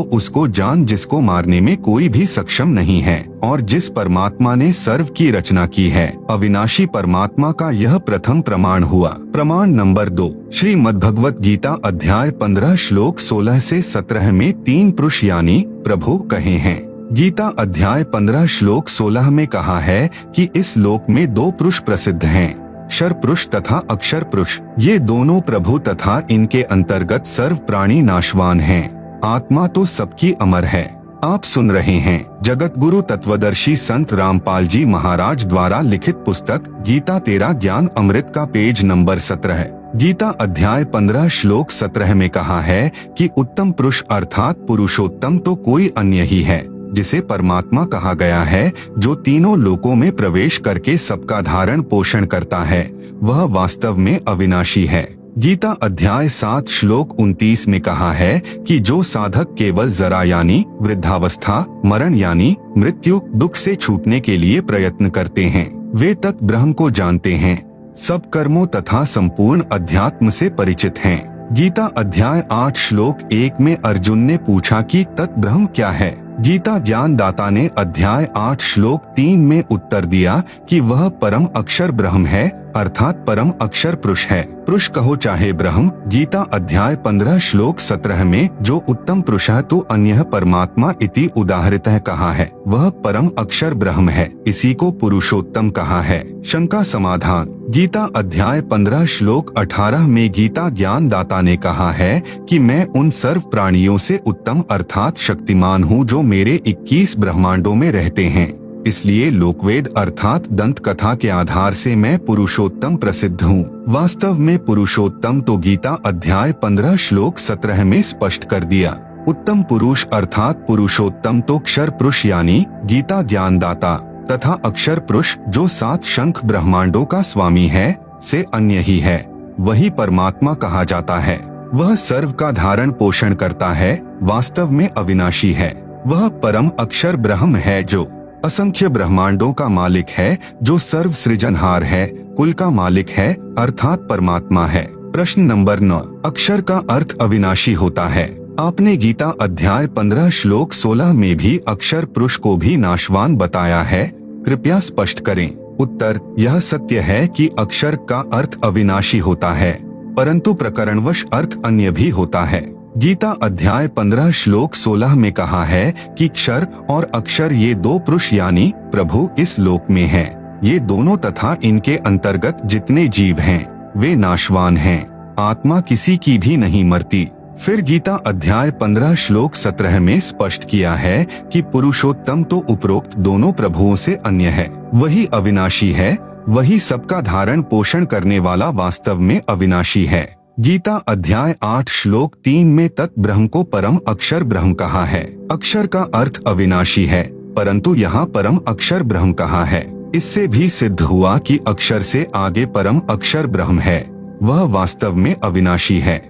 उसको जान जिसको मारने में कोई भी सक्षम नहीं है और जिस परमात्मा ने सर्व की रचना की है। अविनाशी परमात्मा का यह प्रथम प्रमाण हुआ। प्रमाण नंबर 2, श्रीमद्भगवत गीता अध्याय 15 श्लोक 16 से 17 में 3 पुरुष यानी प्रभु कहे हैं। गीता अध्याय 15 श्लोक 16 में कहा है कि इस लोक में 2 पुरुष प्रसिद्ध हैं, क्षर पुरुष तथा अक्षर पुरुष। ये दोनों प्रभु तथा इनके अंतर्गत सर्व प्राणी नाशवान हैं। आत्मा तो सबकी अमर है। आप सुन रहे हैं जगत गुरु तत्वदर्शी संत रामपाल जी महाराज द्वारा लिखित पुस्तक गीता तेरा ज्ञान अमृत का पेज नंबर 17 है। गीता अध्याय 15 श्लोक 17 में कहा है कि उत्तम पुरुष अर्थात पुरुषोत्तम तो कोई अन्य ही है, जिसे परमात्मा कहा गया है, जो तीनों लोकों में प्रवेश करके सबका धारण पोषण करता है, वह वास्तव में अविनाशी है। गीता अध्याय 7 श्लोक 29 में कहा है कि जो साधक केवल जरा यानी वृद्धावस्था, मरण यानी मृत्यु, दुख से छूटने के लिए प्रयत्न करते हैं, वे तक ब्रह्म को जानते हैं, सब कर्मों तथा संपूर्ण अध्यात्म से परिचित हैं। गीता अध्याय 8 श्लोक 1 में अर्जुन ने पूछा कि तत्ब्रह्म क्या है। गीता ज्ञान दाता ने अध्याय 8 श्लोक 3 में उत्तर दिया कि वह परम अक्षर ब्रह्म है, अर्थात परम अक्षर पुरुष है। पुरुष कहो चाहे ब्रह्म। गीता अध्याय 15 श्लोक 17 में जो उत्तम पुरुष है तो अन्य परमात्मा इति उदाहृतः कहा है, वह परम अक्षर ब्रह्म है, इसी को पुरुषोत्तम कहा है। शंका समाधान। गीता अध्याय 15 श्लोक 18 में गीता ज्ञान दाता ने कहा है कि मैं उन सर्व प्राणियों से उत्तम अर्थात शक्तिमान हूँ जो मेरे 21 ब्रह्मांडों में रहते हैं, इसलिए लोकवेद अर्थात दंत कथा के आधार से मैं पुरुषोत्तम प्रसिद्ध हूँ। वास्तव में पुरुषोत्तम तो गीता अध्याय 15 श्लोक 17 में स्पष्ट कर दिया। उत्तम पुरुष अर्थात पुरुषोत्तम तो क्षर पुरुष यानी गीता ज्ञान दाता तथा अक्षर पुरुष जो 7 शंख ब्रह्मांडों का स्वामी है से अन्य ही है, वही परमात्मा कहा जाता है। वह सर्व का धारण पोषण करता है, वास्तव में अविनाशी है। वह परम अक्षर ब्रह्म है जो असंख्य ब्रह्मांडों का मालिक है, जो सर्व सृजनहार है, कुल का मालिक है, अर्थात परमात्मा है। प्रश्न नंबर 9, अक्षर का अर्थ अविनाशी होता है। आपने गीता अध्याय 15 श्लोक 16 में भी अक्षर पुरुष को भी नाशवान बताया है, कृपया स्पष्ट करें। उत्तर, यह सत्य है कि अक्षर का अर्थ अविनाशी होता है, परंतु प्रकरणवश अर्थ अन्य भी होता है। गीता अध्याय 15 श्लोक 16 में कहा है कि क्षर और अक्षर ये 2 पुरुष यानी प्रभु इस लोक में हैं। ये दोनों तथा इनके अंतर्गत जितने जीव हैं वे नाशवान हैं, आत्मा किसी की भी नहीं मरती। फिर गीता अध्याय 15 श्लोक 17 में स्पष्ट किया है कि पुरुषोत्तम तो उपरोक्त दोनों प्रभुओं से अन्य है, वही अविनाशी है, वही सबका धारण पोषण करने वाला वास्तव में अविनाशी है। गीता अध्याय 8 श्लोक 3 में तत् ब्रह्म को परम अक्षर ब्रह्म कहा है। अक्षर का अर्थ अविनाशी है, परंतु यहाँ परम अक्षर ब्रह्म कहा है। इससे भी सिद्ध हुआ कि अक्षर से आगे परम अक्षर ब्रह्म है, वह वास्तव में अविनाशी है।